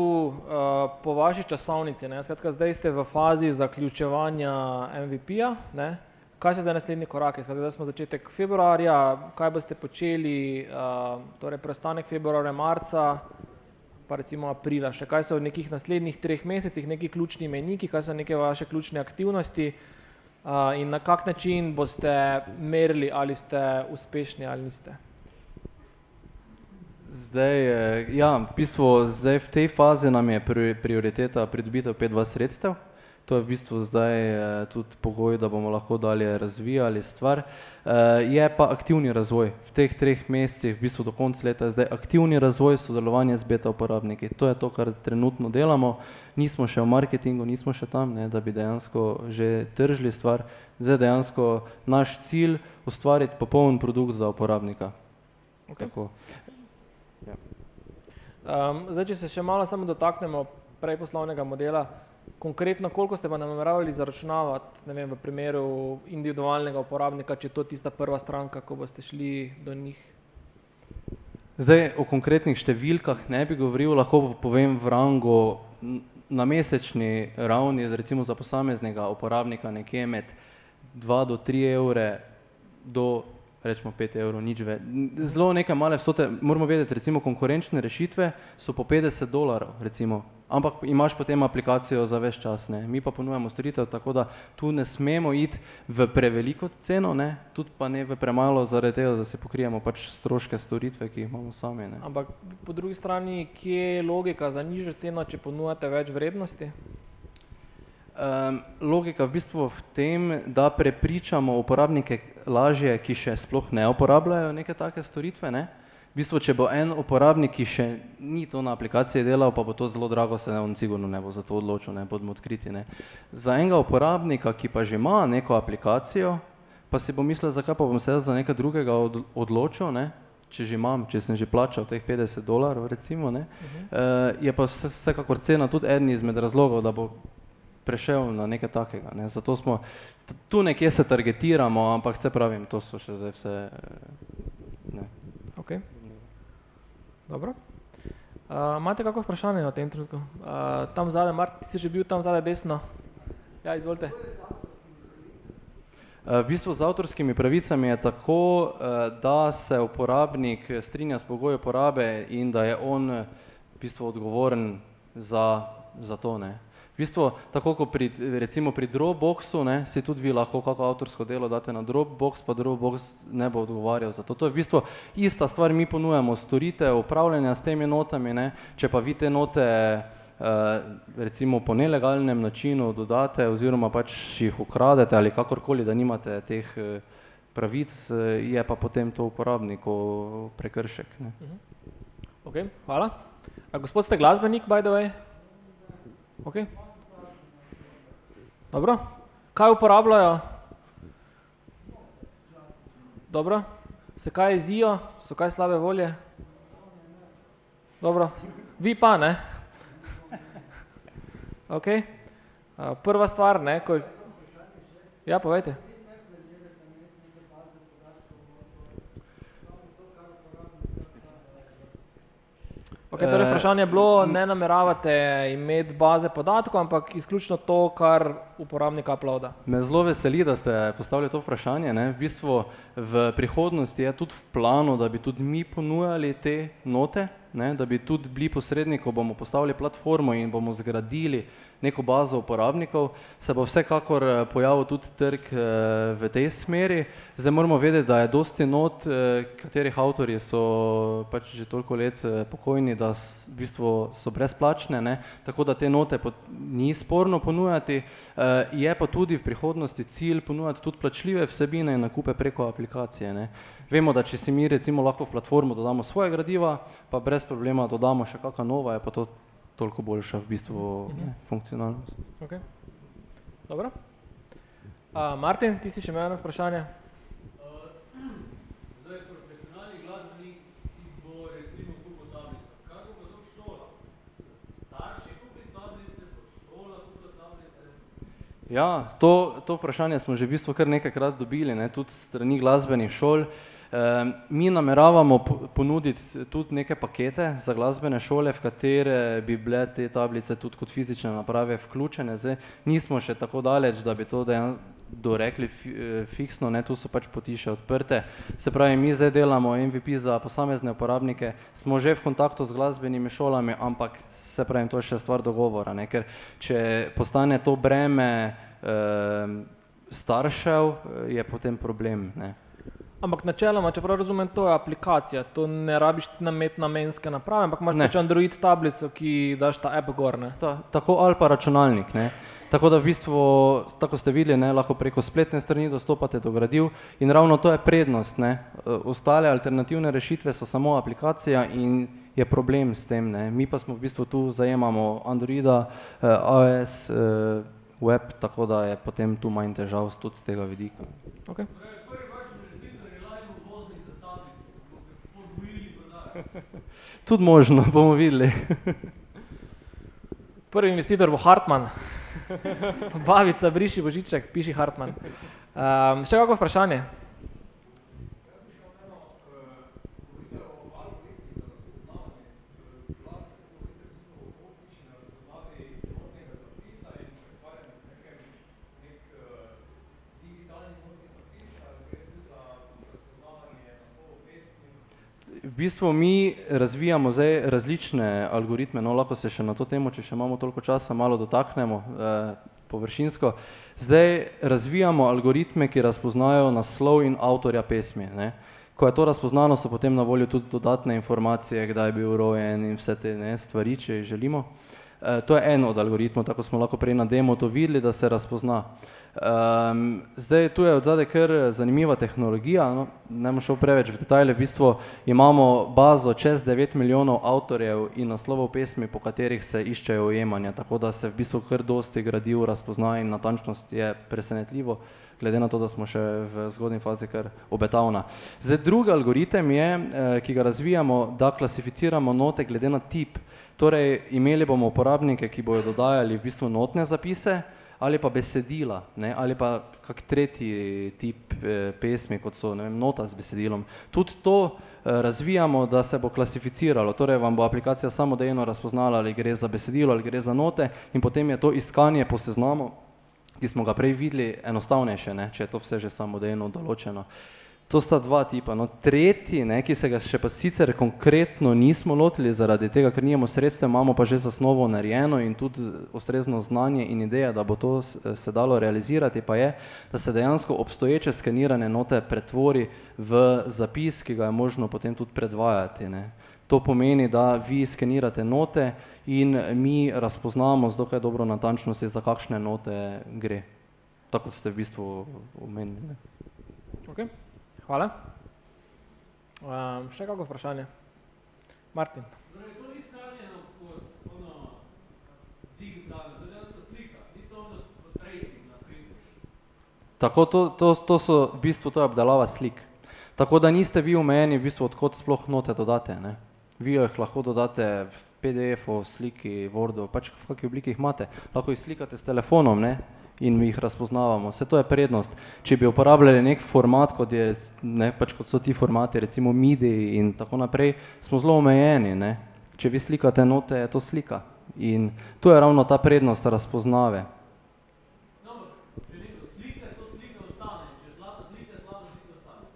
po vaši časovnici, ne, skratka, zdaj ste v fazi zaključevanja MVP-ja, ne, kaj so zdaj naslednji koraki, skratka, zdaj smo začetek februarja, kaj boste počeli, torej preostanek februarja, marca, pa recimo aprila, še kaj so v nekih naslednjih 3 mesecih, neki ključni mejniki, kaj so neke vaše ključne aktivnosti in na kak način boste merili, ali ste uspešni ali niste? Zdaj, ja, v bistvu zdaj v tej fazi nam je prioriteta pridobitev 5.2 sredstev. To je v bistvu zdaj tudi pogoj, da bomo lahko dalje razvijali stvar. Je pa aktivni razvoj. V teh 3 mesecih, v bistvu do konca leta, je zdaj aktivni razvoj, sodelovanje z beta uporabniki. To je to, kar trenutno delamo. Nismo še v marketingu, nismo še tam, ne, da bi dejansko že tržili stvar. Zdaj dejansko naš cilj ustvariti popoln produkt za uporabnika. Okay. Tako. Ja. Zdaj, če se še malo samo dotaknemo prej poslovnega modela, konkretno, koliko ste pa nameravali zaračunavati, ne vem, v primeru individualnega uporabnika, če je to tista prva stranka, ko boste šli do njih? Zdaj, o konkretnih številkah ne bi govoril, lahko povem v rangu na mesečni ravni, recimo za posameznega uporabnika nekje med 2 do 3 evre do rečemo 5 evrov, nič več. Zelo nekaj male vsote, moramo vedeti, recimo konkurenčne rešitve so po $50, recimo, ampak imaš potem aplikacijo za ves čas, ne. Mi pa ponujamo storitev, tako da tu ne smemo iti v preveliko ceno, ne, tudi pa ne v premalo zaradi tega, da se pokrijemo pač stroške storitve, ki jih imamo sami, ne. Ampak po drugi strani, kje je logika za nižjo ceno, če ponujate več vrednosti? Logika v bistvu v tem, da prepričamo uporabnike lažje, ki še sploh ne uporabljajo neke take storitve, ne. V bistvu, če bo en uporabnik, ki še ni to na aplikaciji delal, pa bo to zelo drago, se on sigurno ne bo za to odločil, ne, bodimo odkriti, ne. Za enega uporabnika, ki pa že ima neko aplikacijo, pa si bo mislil, zakaj pa bom se za nekaj drugega odločil, ne, če že imam, če sem že plačal teh $50, recimo, ne, je pa vsekakor cena tudi eden izmed razlogov, da bo prešel na nekaj takega, ne, zato smo, tu nekje se targetiramo, ampak se pravim, to so še zdaj vse, ne. Ok, dobro. Imate kako vprašanje na tem trenutku? Tam zadaj, Mart, ti si že bil tam zadaj desno? Ja, izvolite. V bistvu z avtorskimi pravicami je tako, da se uporabnik strinja s pogoji uporabe in da je on v bistvu odgovoren za to, ne. V bistvu, tako kot recimo pri Dropboxu, ne, si tudi vi lahko kako avtorsko delo date na Dropbox, pa Dropbox ne bo odgovarjal za to. To je v bistvu ista stvar, mi ponujamo storitev upravljanja s temi notami, ne, če pa vi te note recimo po nelegalnem načinu dodate oziroma pač jih ukradete ali kakorkoli, da nimate teh pravic, je pa potem to uporabnikov prekršek, ne. Ok, hvala. Gospod, ste glasbenik, by the way? Ok. Dobro. Kaj uporabljajo? Dobro. Se kaj jezijo? So kaj slabe volje? Dobro. Vi pa, ne? Ok. Prva stvar, ne, ko... Ja, povejte. Ok, torej vprašanje je bilo, ne nameravate imeti baze podatkov, ampak izključno to, kar uporabnik uploada. Me zelo veseli, da ste postavili to vprašanje, ne. V bistvu v prihodnosti je tudi v planu, da bi tudi mi ponujali te note, ne, da bi tudi bili posredni, ko bomo postavili platformo in bomo zgradili neko bazo uporabnikov, se bo vsekakor pojavil tudi trg v tej smeri. Zdaj moramo vedeti, da je dosti not, katerih avtorji so pač že toliko let pokojni, da v bistvu so brezplačne, ne, tako da te note ni sporno ponujati, je pa tudi v prihodnosti cilj ponujati tudi plačljive vsebine in nakupe preko aplikacije, ne. Vemo, da če si mi recimo lahko v platformo dodamo svoje gradiva, pa brez problema dodamo še kakšna nova, je pa to toliko boljša v bistvu funkcionalnost. Okay. Dobro. Martin, ti si še imel eno vprašanje? Zdaj, profesionalni glasbenik si bo recimo kupil tablico. Kako bo to v šolah? Starši kupili tablice, bo šola kupila tablice? Ja, to vprašanje smo že v bistvu kar nekajkrat dobili, ne, tudi strani glasbenih šol. Mi nameravamo ponuditi tudi neke pakete za glasbene šole, v katere bi bile te tablice tudi kot fizične naprave vključene. Zdaj, nismo še tako daleč, da bi to dorekli fiksno, ne, tu so pač poti še odprte. Se pravi, mi zdaj delamo MVP za posamezne uporabnike, smo že v kontaktu z glasbenimi šolami, ampak se pravi, to je še stvar dogovora, ne, ker če postane to breme staršev, je potem problem, ne. Ampak načeloma, če prav razumem, to je aplikacija, to ne rabiš ti imeti namenske naprave, ampak imaš pač Android tablico, ki daš ta app gor, ne? Tako ali pa računalnik, ne. Tako da v bistvu, tako ste videli, ne, lahko preko spletne strani dostopate do gradiv in ravno to je prednost, ne. Ostale alternativne rešitve so samo aplikacija in je problem s tem, ne. Mi pa smo v bistvu tu zajemamo Androida, iOS, web, tako da je potem tu manj težav tudi z tega vidika. Okay. Tudi možno, bomo videli. Prvi investitor bo Hartman. Babica, briši Božiček, piši Hartman. Še kako vprašanje? V bistvu mi razvijamo zdaj različne algoritme, no, lahko se še na to temo, če še imamo toliko časa, malo dotaknemo površinsko. Zdaj razvijamo algoritme, ki razpoznajo naslov in avtorja pesmi, ne. Ko je to razpoznano, so potem na voljo tudi dodatne informacije, kdaj je bil rojen in vse te, ne, stvari, če jih želimo. To je en od algoritmov, tako smo lahko prej na demo to videli, da se razpozna. Zdaj, tu je odzadaj kar zanimiva tehnologija, no, ne bom šel preveč v detajle, v bistvu imamo bazo čez 9 milijonov avtorjev in naslovov pesmi, po katerih se iščejo ujemanja, tako da se v bistvu kar dosti gradiv razpozna in natančnost je presenetljivo, glede na to, da smo še v zgodnji fazi kar obetavna. Zdaj, drugi algoritem je, ki ga razvijamo, da klasificiramo note glede na tip, torej imeli bomo uporabnike, ki bojo dodajali v bistvu notne zapise, ali pa besedila, ne, ali pa kak tretji tip pesmi, kot so, ne vem, nota z besedilom. Tudi to razvijamo, da se bo klasificiralo, torej vam bo aplikacija samodejno razpoznala, ali gre za besedilo, ali gre za note in potem je to iskanje po seznamu, ki smo ga prej videli, enostavnejše, ne, če je to vse že samodejno določeno. To sta dva tipa, no, tretji, ne, ki se ga še pa sicer konkretno nismo lotili zaradi tega, ker nimamo sredstev, imamo pa že zasnovo narejeno in tudi ustrezno znanje in ideja, da bo to se dalo realizirati, pa je, da se dejansko obstoječe skenirane note pretvori v zapis, ki ga je možno potem tudi predvajati, ne. To pomeni, da vi skenirate note in mi razpoznamo z dokaj dobro natančnosti, za kakšne note gre. Tako ste v bistvu omenili. Okay. Hvala. Še kako vprašanje? Martin. Torej, to ni stavljeno kot ono digitalno, to je dejansko slika, ni to ono kot tracing na printu. Tako, to so v bistvu, to je obdelava slik. Tako da niste vi omejeni v bistvu, odkot sploh note dodate, ne. Vi jih lahko dodate v PDF-u, sliki, Wordu, pač v kakšni obliki jih imate. Lahko jih slikate s telefonom, ne, in mi jih razpoznavamo. Vse to je prednost. Če bi uporabljali nek format, kot je, ne, pač kot so ti formati, recimo MIDI in tako naprej, smo zelo omejeni, ne. Če vi slikate note, je to slika. In tu je ravno ta prednost razpoznave. Če nekdo slika, to slika ostane. Če zlata slika, zlata slika ostane.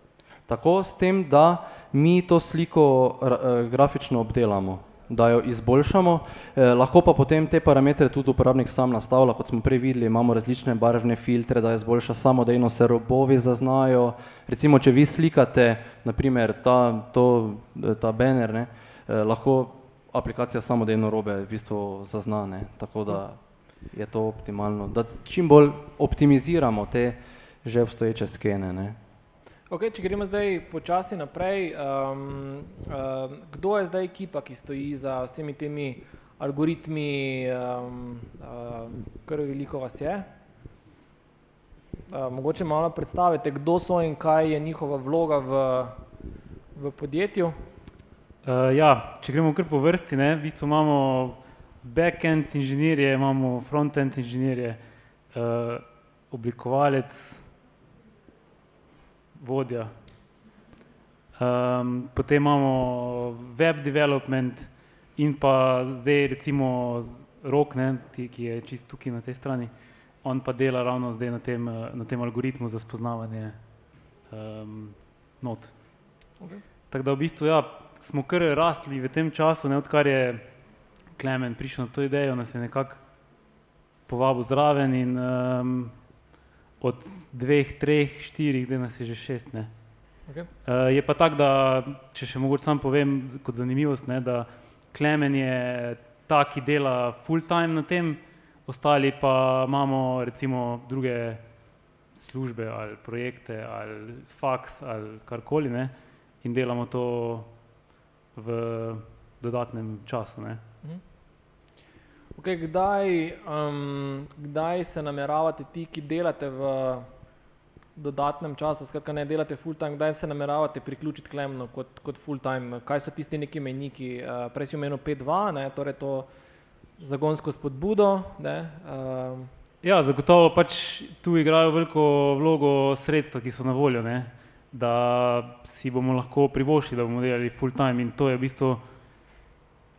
Tako s tem, da mi to sliko grafično obdelamo, da jo izboljšamo, lahko pa potem te parametre tudi uporabnik sam nastavlja, kot smo prej videli, imamo različne barvne filtre, da izboljša samodejno se robovi zaznajo, recimo, če vi slikate, naprimer, ta banner, ne, lahko aplikacija samodejno robe v bistvu zazna, ne, tako da je to optimalno, da čim bolj optimiziramo te že obstoječe skene, ne. Ok, če gremo zdaj počasi naprej, kdo je zdaj ekipa, ki stoji za vsemi temi algoritmi, kar veliko vas je? Mogoče malo predstavite, kdo so in kaj je njihova vloga v podjetju? Ja, če gremo kar po vrsti, ne, v bistvu imamo back-end inženirje, imamo front-end inženirje, oblikovalec, vodja. Potem imamo web development in pa zdaj recimo Rok, ne, ki je čisto tukaj na tej strani, on pa dela ravno zdaj na tem algoritmu za spoznavanje not. Okay. Tako da v bistvu ja, smo kar rastli v tem času, ne, odkar je Klemen prišel na to idejo, nas je nekako povabil zraven in od 2, 3, 4, zdaj nas je že 6, ne. Okay. Je pa tako, da, če še mogoče sam povem kot zanimivost, ne, da Klemen je ta, ki dela full time na tem, ostali pa imamo recimo druge službe ali projekte ali faks ali karkoli, ne, in delamo to v dodatnem času, ne. Okay, kdaj se nameravate ti, ki delate v dodatnem času, skratka ne delate full time, kdaj se nameravate priključiti Klemenu kot full time? Kaj so tisti neki mejniki? Prej si omenil 5.2, ne, torej to zagonsko spodbudo, ne? Ja, zagotovo pač tu igrajo veliko vlogo sredstva, ki so na voljo, ne, da si bomo lahko privoščili, da bomo delali full time in to je v bistvu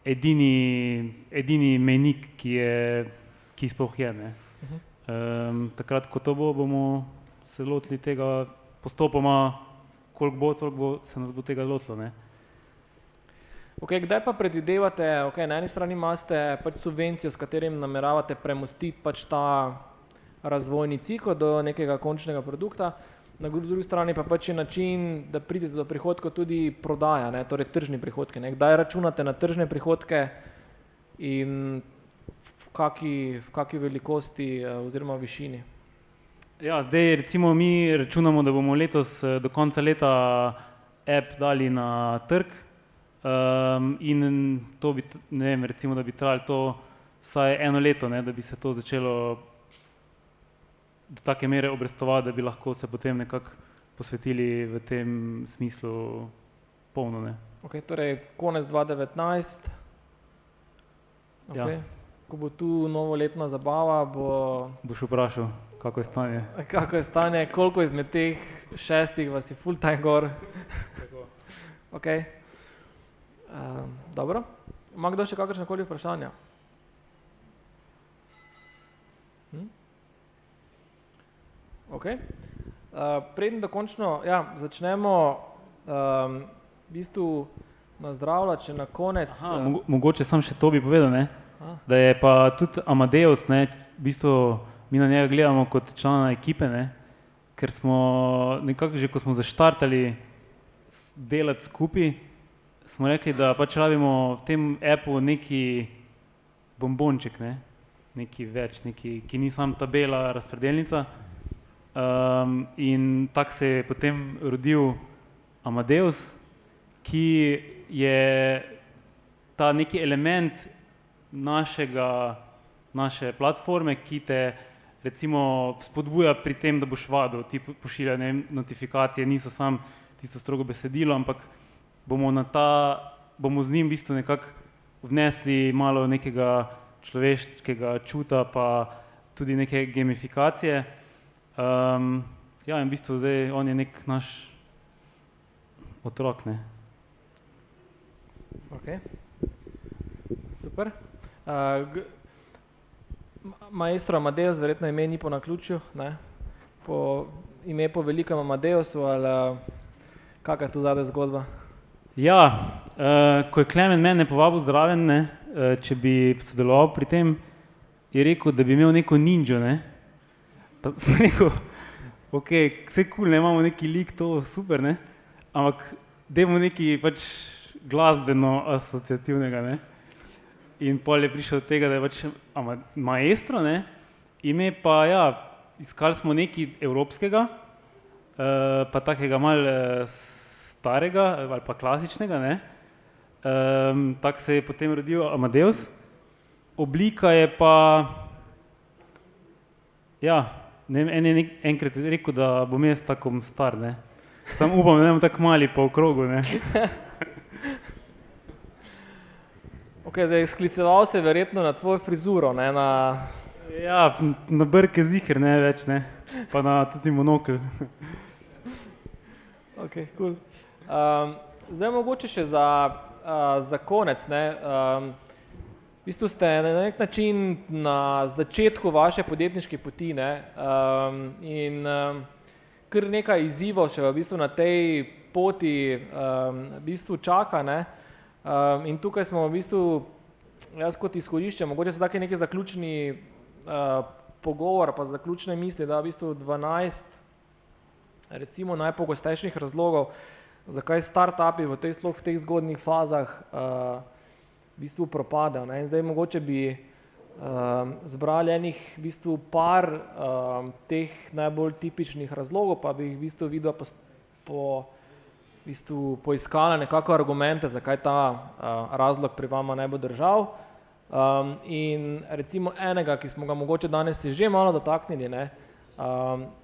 edini mejnik, ki sploh je, ne. Takrat, ko to bo, bomo se lotili tega postopoma, koliko bo, toliko se nas bo tega lotilo, ne. Ok, kdaj pa predvidevate, ok, na eni strani imate pač subvencijo, s katerim nameravate premostiti pač ta razvojni cikel do nekega končnega produkta, na drugi strani pa pač je način, da pridete do prihodkov tudi prodaja, ne, torej tržni prihodki, ne. Kdaj računate na tržne prihodke in v kaki velikosti oziroma višini? Ja, zdaj recimo mi računamo, da bomo letos do konca leta app dali na trg in to bi, ne vem, recimo, da bi trajalo to vsaj 1 leto, ne, da bi se to začelo do take mere obrestovati, da bi lahko se potem nekako posvetili v tem smislu polno, ne. Ok, torej konec 2019, okay. Ja. Ko bo tu novoletna zabava, Boš vprašal, kako je stanje? Kako je stanje, koliko izmed teh 6 vas je full time gor? Ok. Dobro. Ima kdo še kakršnekoli vprašanja? Ok. Preden dokončno začnemo v bistvu nazdravljati še na konec. Mogoče sam še to bi povedal, ne, da je pa tudi Amadeus, ne, v bistvu mi na njega gledamo kot člana ekipe, ne, ker smo nekako že, ko smo zaštartali delati skupaj, smo rekli, da pač rabimo v tem appu neki bombonček, ne, neki več, ki ni samo tabela, razpredelnica. In tako se je potem rodil Amadeus, ki je ta neki element naše platforme, ki te recimo spodbuja pri tem, da boš vadil, ti pošilja, ne vem, notifikacije, niso samo tisto strogo besedilo, ampak bomo z njim v bistvu nekako vnesli malo nekega človeškega čuta, pa tudi neke gamifikacije. Ja, in v bistvu zdaj on je nek naš otrok, ne. Ok, super. Maestro Amadeus, verjetno ime ni po naključju, ne? Ime po velikem Amadeusu ali kakšna je tu zadaj zgodba? Ja, ko je Klemen mene povabil zraven, ne, če bi sodeloval pri tem, je rekel, da bi imel neko ninjo, ne. Pa sem rekel, ok, vse cool, ne, imamo neki lik, to super, ne, ampak dajmo neki pač glasbeno asociativnega, ne. In pol je prišel do tega, da je pač maestro, ne, ime pa, ja, iskali smo nekaj evropskega, pa takega malo starega ali pa klasičnega, ne. Tako se je potem rodil Amadeus. Oblika je pa, ja, ne vem, en je enkrat rekel, da bom jaz tako star, ne. Samo upam, da ne bom tako mali po okrogu, ne. Ok, zdaj skliceval se verjetno na tvojo frizuro, ne, na... Ja, na brke ziher ne več, ne, pa na tudi monokl. Ok, cool. Zdaj mogoče še za konec, ne, v bistvu ste na nek način na začetku vaše podjetniške poti, ne, in kar nekaj izzivov še v bistvu na tej poti v bistvu čaka, ne, in tukaj smo v bistvu, jaz kot izhodišče, mogoče so taki neki zaključni pogovor pa zaključne misli, da v bistvu 12 recimo najpogostejših razlogov, zakaj startupi v teh zgodnjih fazah v bistvu propadejo, ne, in zdaj mogoče bi zbrali enih v bistvu par teh najbolj tipičnih razlogov, pa bi jih v bistvu vidva poiskala nekako argumente, zakaj ta razlog pri vama ne bo držal. In recimo enega, ki smo ga mogoče danes se že malo dotaknili, ne,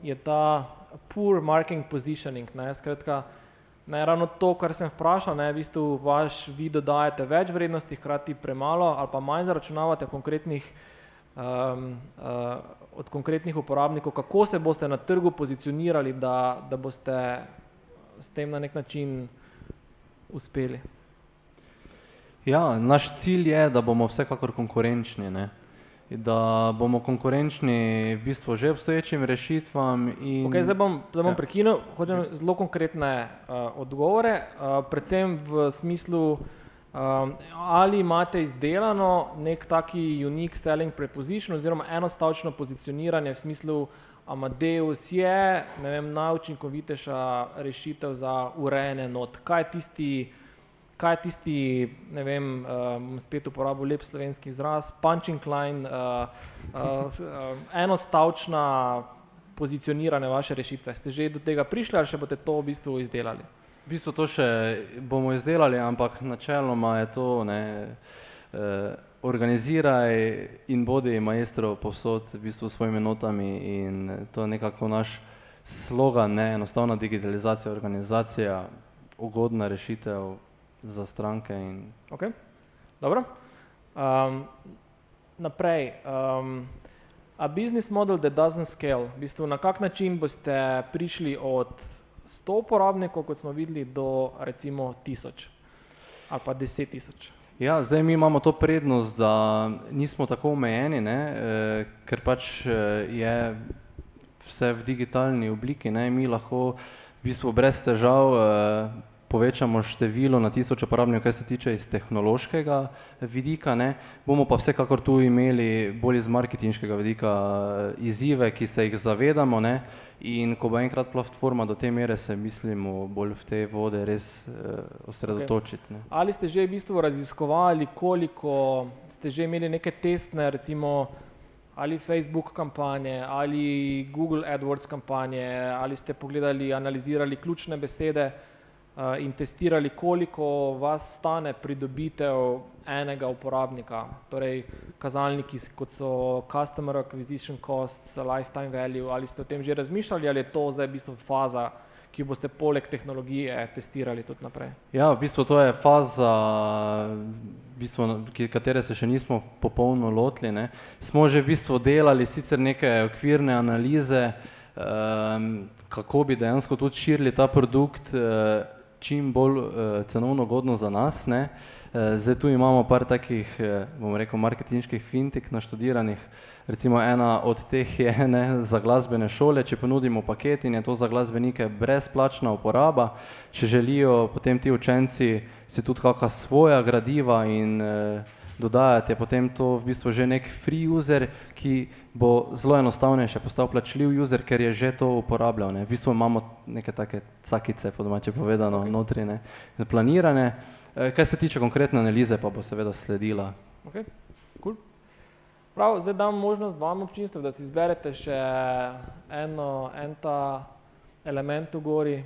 je ta poor marketing positioning, ne, skratka, ne, ravno to, kar sem vprašal, ne, v bistvu vi dodajate več vrednosti, hkrati premalo ali pa manj zaračunavate od konkretnih uporabnikov, kako se boste na trgu pozicionirali, da boste s tem na nek način uspeli? Ja, naš cilj je, da bomo vsekakor konkurenčni, ne. Da bomo konkurenčni v bistvu že obstoječim rešitvam in... Ok, zdaj bom prekinil, hočem zelo konkretne odgovore, predvsem v smislu, ali imate izdelano nek taki unique selling proposition oziroma enostavčno pozicioniranje v smislu Amadeus je, ne vem, najučinkovitejša rešitev za urejanje not. Kaj je tisti, ne vem, bom spet uporabil lep slovenski izraz, punching line, enostavčna pozicioniranje vaše rešitve. Ste že do tega prišli ali še boste to v bistvu izdelali? V bistvu to še bomo izdelali, ampak načeloma je to, ne, organiziraj in bodi maestro povsod v bistvu s svojimi notami in to je nekako naš slogan, ne, enostavna digitalizacija, organizacija, ugodna rešitev za stranke in... Ok, dobro. Naprej, a business model that doesn't scale, v bistvu na kak način boste prišli od 100 uporabnikov, kot smo videli, do recimo 1000 ali pa 10 000? Ja, zdaj mi imamo to prednost, da nismo tako omejeni, ne, ker pač je vse v digitalni obliki, ne, mi lahko v bistvu brez težav povečamo število na 1000 uporabnikov, kaj se tiče iz tehnološkega vidika, ne, bomo pa vsekakor tu imeli bolj iz marketinškega vidika izzive, ki se jih zavedamo, ne, in ko bo enkrat platforma do te mere, se mislimo bolj v te vode res osredotočiti. Ne. Ali ste že v bistvu raziskovali, koliko ste že imeli neke testne, recimo ali Facebook kampanje, ali Google AdWords kampanje, ali ste pogledali, analizirali ključne besede in testirali, koliko vas stane pridobitev enega uporabnika, torej kazalniki, kot so customer acquisition costs, lifetime value, ali ste o tem že razmišljali, ali je to zdaj v bistvu faza, ki boste poleg tehnologije testirali tudi naprej? Ja, v bistvu to je faza, v bistvu, katere se še nismo popolno lotili, ne. Smo že v bistvu delali sicer neke okvirne analize, kako bi dejansko tudi širili ta produkt, čim bolj cenovno ugodno za nas, ne. Zdaj tu imamo par takih, bom rekel, marketinških fintik naštudiranih, recimo ena od teh je, ne, za glasbene šole, če ponudimo paket in je to za glasbenike brezplačna uporaba, če želijo potem ti učenci si tudi kakšna svoja gradiva in dodajati, je potem to v bistvu že nek free user, ki bo zelo enostavnejše postal plačljiv user, ker je že to uporabljal, ne. V bistvu imamo neke take cakice, po domače povedano, notri, ne, planirane. Kaj se tiče konkretne analize, pa bo seveda sledila. Ok, cool. Prav, zdaj dam možnost vam občinstvu, da si izberete še en ta element v gori,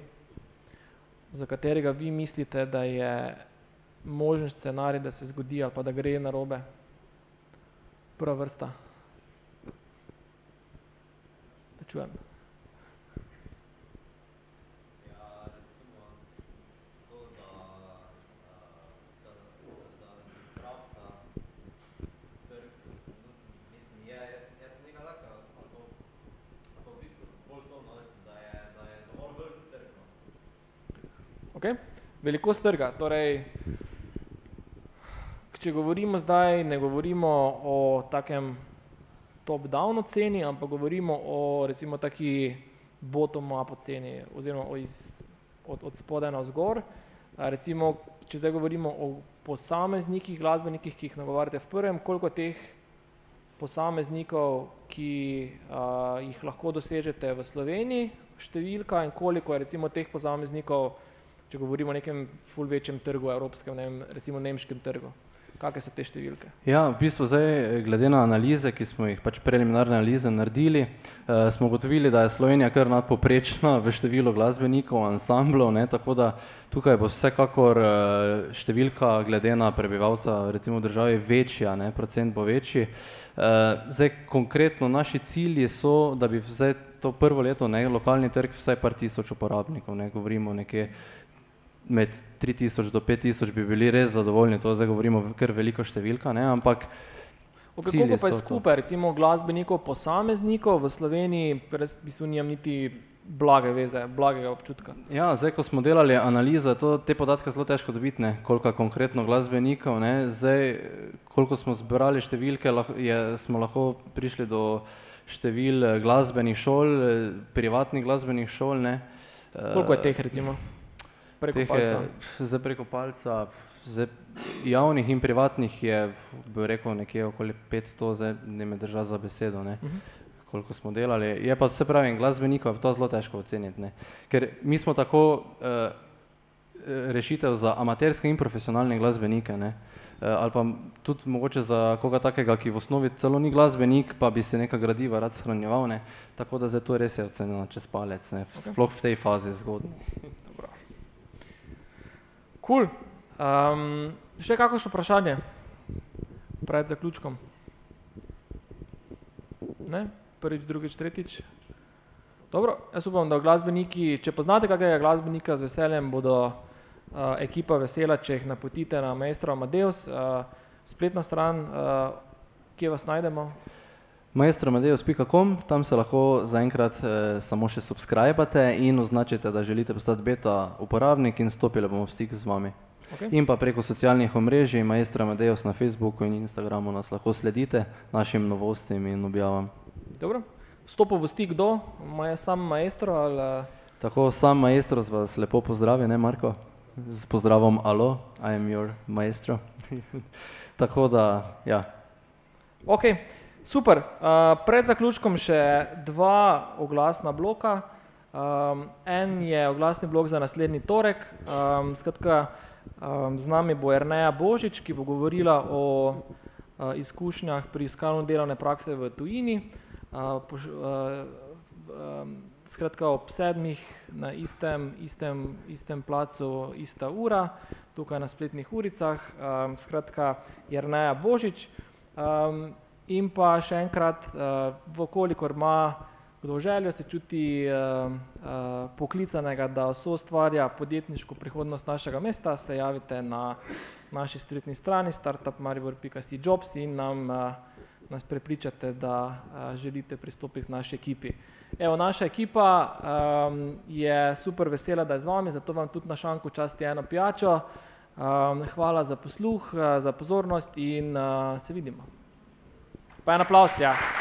za katerega vi mislite, da je možen scenarij, da se zgodi ali pa da gre narobe. Prva vrsta. Da čujem. Okay. Velikost trga, torej, če govorimo zdaj, ne govorimo o takem top-down oceni, ampak govorimo o recimo taki bottom-up oceni, oziroma od spodaj navzgor. Recimo, če zdaj govorimo o posameznikih, glasbenikih, ki jih nagovarjate v prvem, koliko teh posameznikov, ki jih lahko dosežete v Sloveniji, številka, in koliko je recimo teh posameznikov, če govorimo o nekem ful večjem trgu, evropskem, ne vem, recimo nemškem trgu. Kakšne so te številke? Ja, v bistvu zdaj, glede na analize, ki smo jih preliminarne analize naredili, smo ugotovili, da je Slovenija kar nadpovprečna v številu glasbenikov, ansamblov, ne, tako da tukaj bo vsekakor številka glede na prebivalca recimo v državi večja, ne, procent bo večji. Zdaj konkretno naši cilji so, da bi zdaj to prvo leto, ne, lokalni trg vsaj par tisoč uporabnikov, ne, govorimo nekje med 3000 do 5000 bi bili res zadovoljni, to zdaj govorimo kar veliko številka, ne, ampak koliko pa je skupaj, recimo glasbenikov, posameznikov v Sloveniji, v bistvu nimam niti blage veze, blagega občutka. Ja, zdaj, ko smo delali analizo, te podatke zelo težko dobiti, ne, koliko konkretno glasbenikov, ne, zdaj, koliko smo zbrali številke, smo lahko prišli do števil glasbenih šol, privatnih glasbenih šol, ne. Koliko je teh recimo? Preko palca? Zdaj preko palca, javnih in privatnih je, bi rekel, nekje okoli 500, zdaj ne me držati za besedo, ne, koliko smo delali. Je pa, se pravi, glasbenikov je to zelo težko oceniti, ne, ker mi smo tako rešitev za amaterske in profesionalne glasbenike, ne, ali pa tudi mogoče za koga takega, ki v osnovi celo ni glasbenik, pa bi se neka gradiva rad shranjeval, ne, tako da zdaj to res je ocenjeno čez palec, ne, sploh v tej fazi zgodnje. Cool. Še kakšno vprašanje pred zaključkom? Ne? Prvič, drugič, tretjič? Dobro, jaz upam, da glasbeniki, če poznate kakega glasbenika, z veseljem bodo ekipa vesela, če jih napotite na Maestro Amadeus. Spletna stran, kje vas najdemo? maestroamadeus.com, tam se lahko zaenkrat samo še subscribate in označite, da želite postati beta uporabnik in stopili bomo v stik z vami. Okay. In pa preko socialnih omrežij, Maestro Amadeus na Facebooku in Instagramu nas lahko sledite našim novostim in objavam. Dobro. Stopil v stik kdo? Sam maestro ali? Tako, sam maestro vas lepo pozdravi, ne Marko? Z pozdravom alo, I am your maestro. Tako da, ja. Ok. Super, pred zaključkom še dva oglasna bloka. En je oglasni blok za naslednji torek, skratka, z nami bo Jerneja Božič, ki bo govorila o izkušnjah pri iskanju delovne prakse v tujini, skratka ob 7 na istem placu, ista ura, tukaj na Spletnih uricah, skratka Jerneja Božič. In pa še enkrat, vkolikor ima kdo željo, se čuti poklicanega, da soustvarja podjetniško prihodnost našega mesta, se javite na naši spletni strani startupmaribor.si jobs in nam nas prepričate, da želite pristopiti k naši ekipi. Evo, naša ekipa je super vesela, da je z vami, zato vam tudi na šanku časti eno pijačo. Hvala za posluh, za pozornost in se vidimo. Pa en aplavz, ja.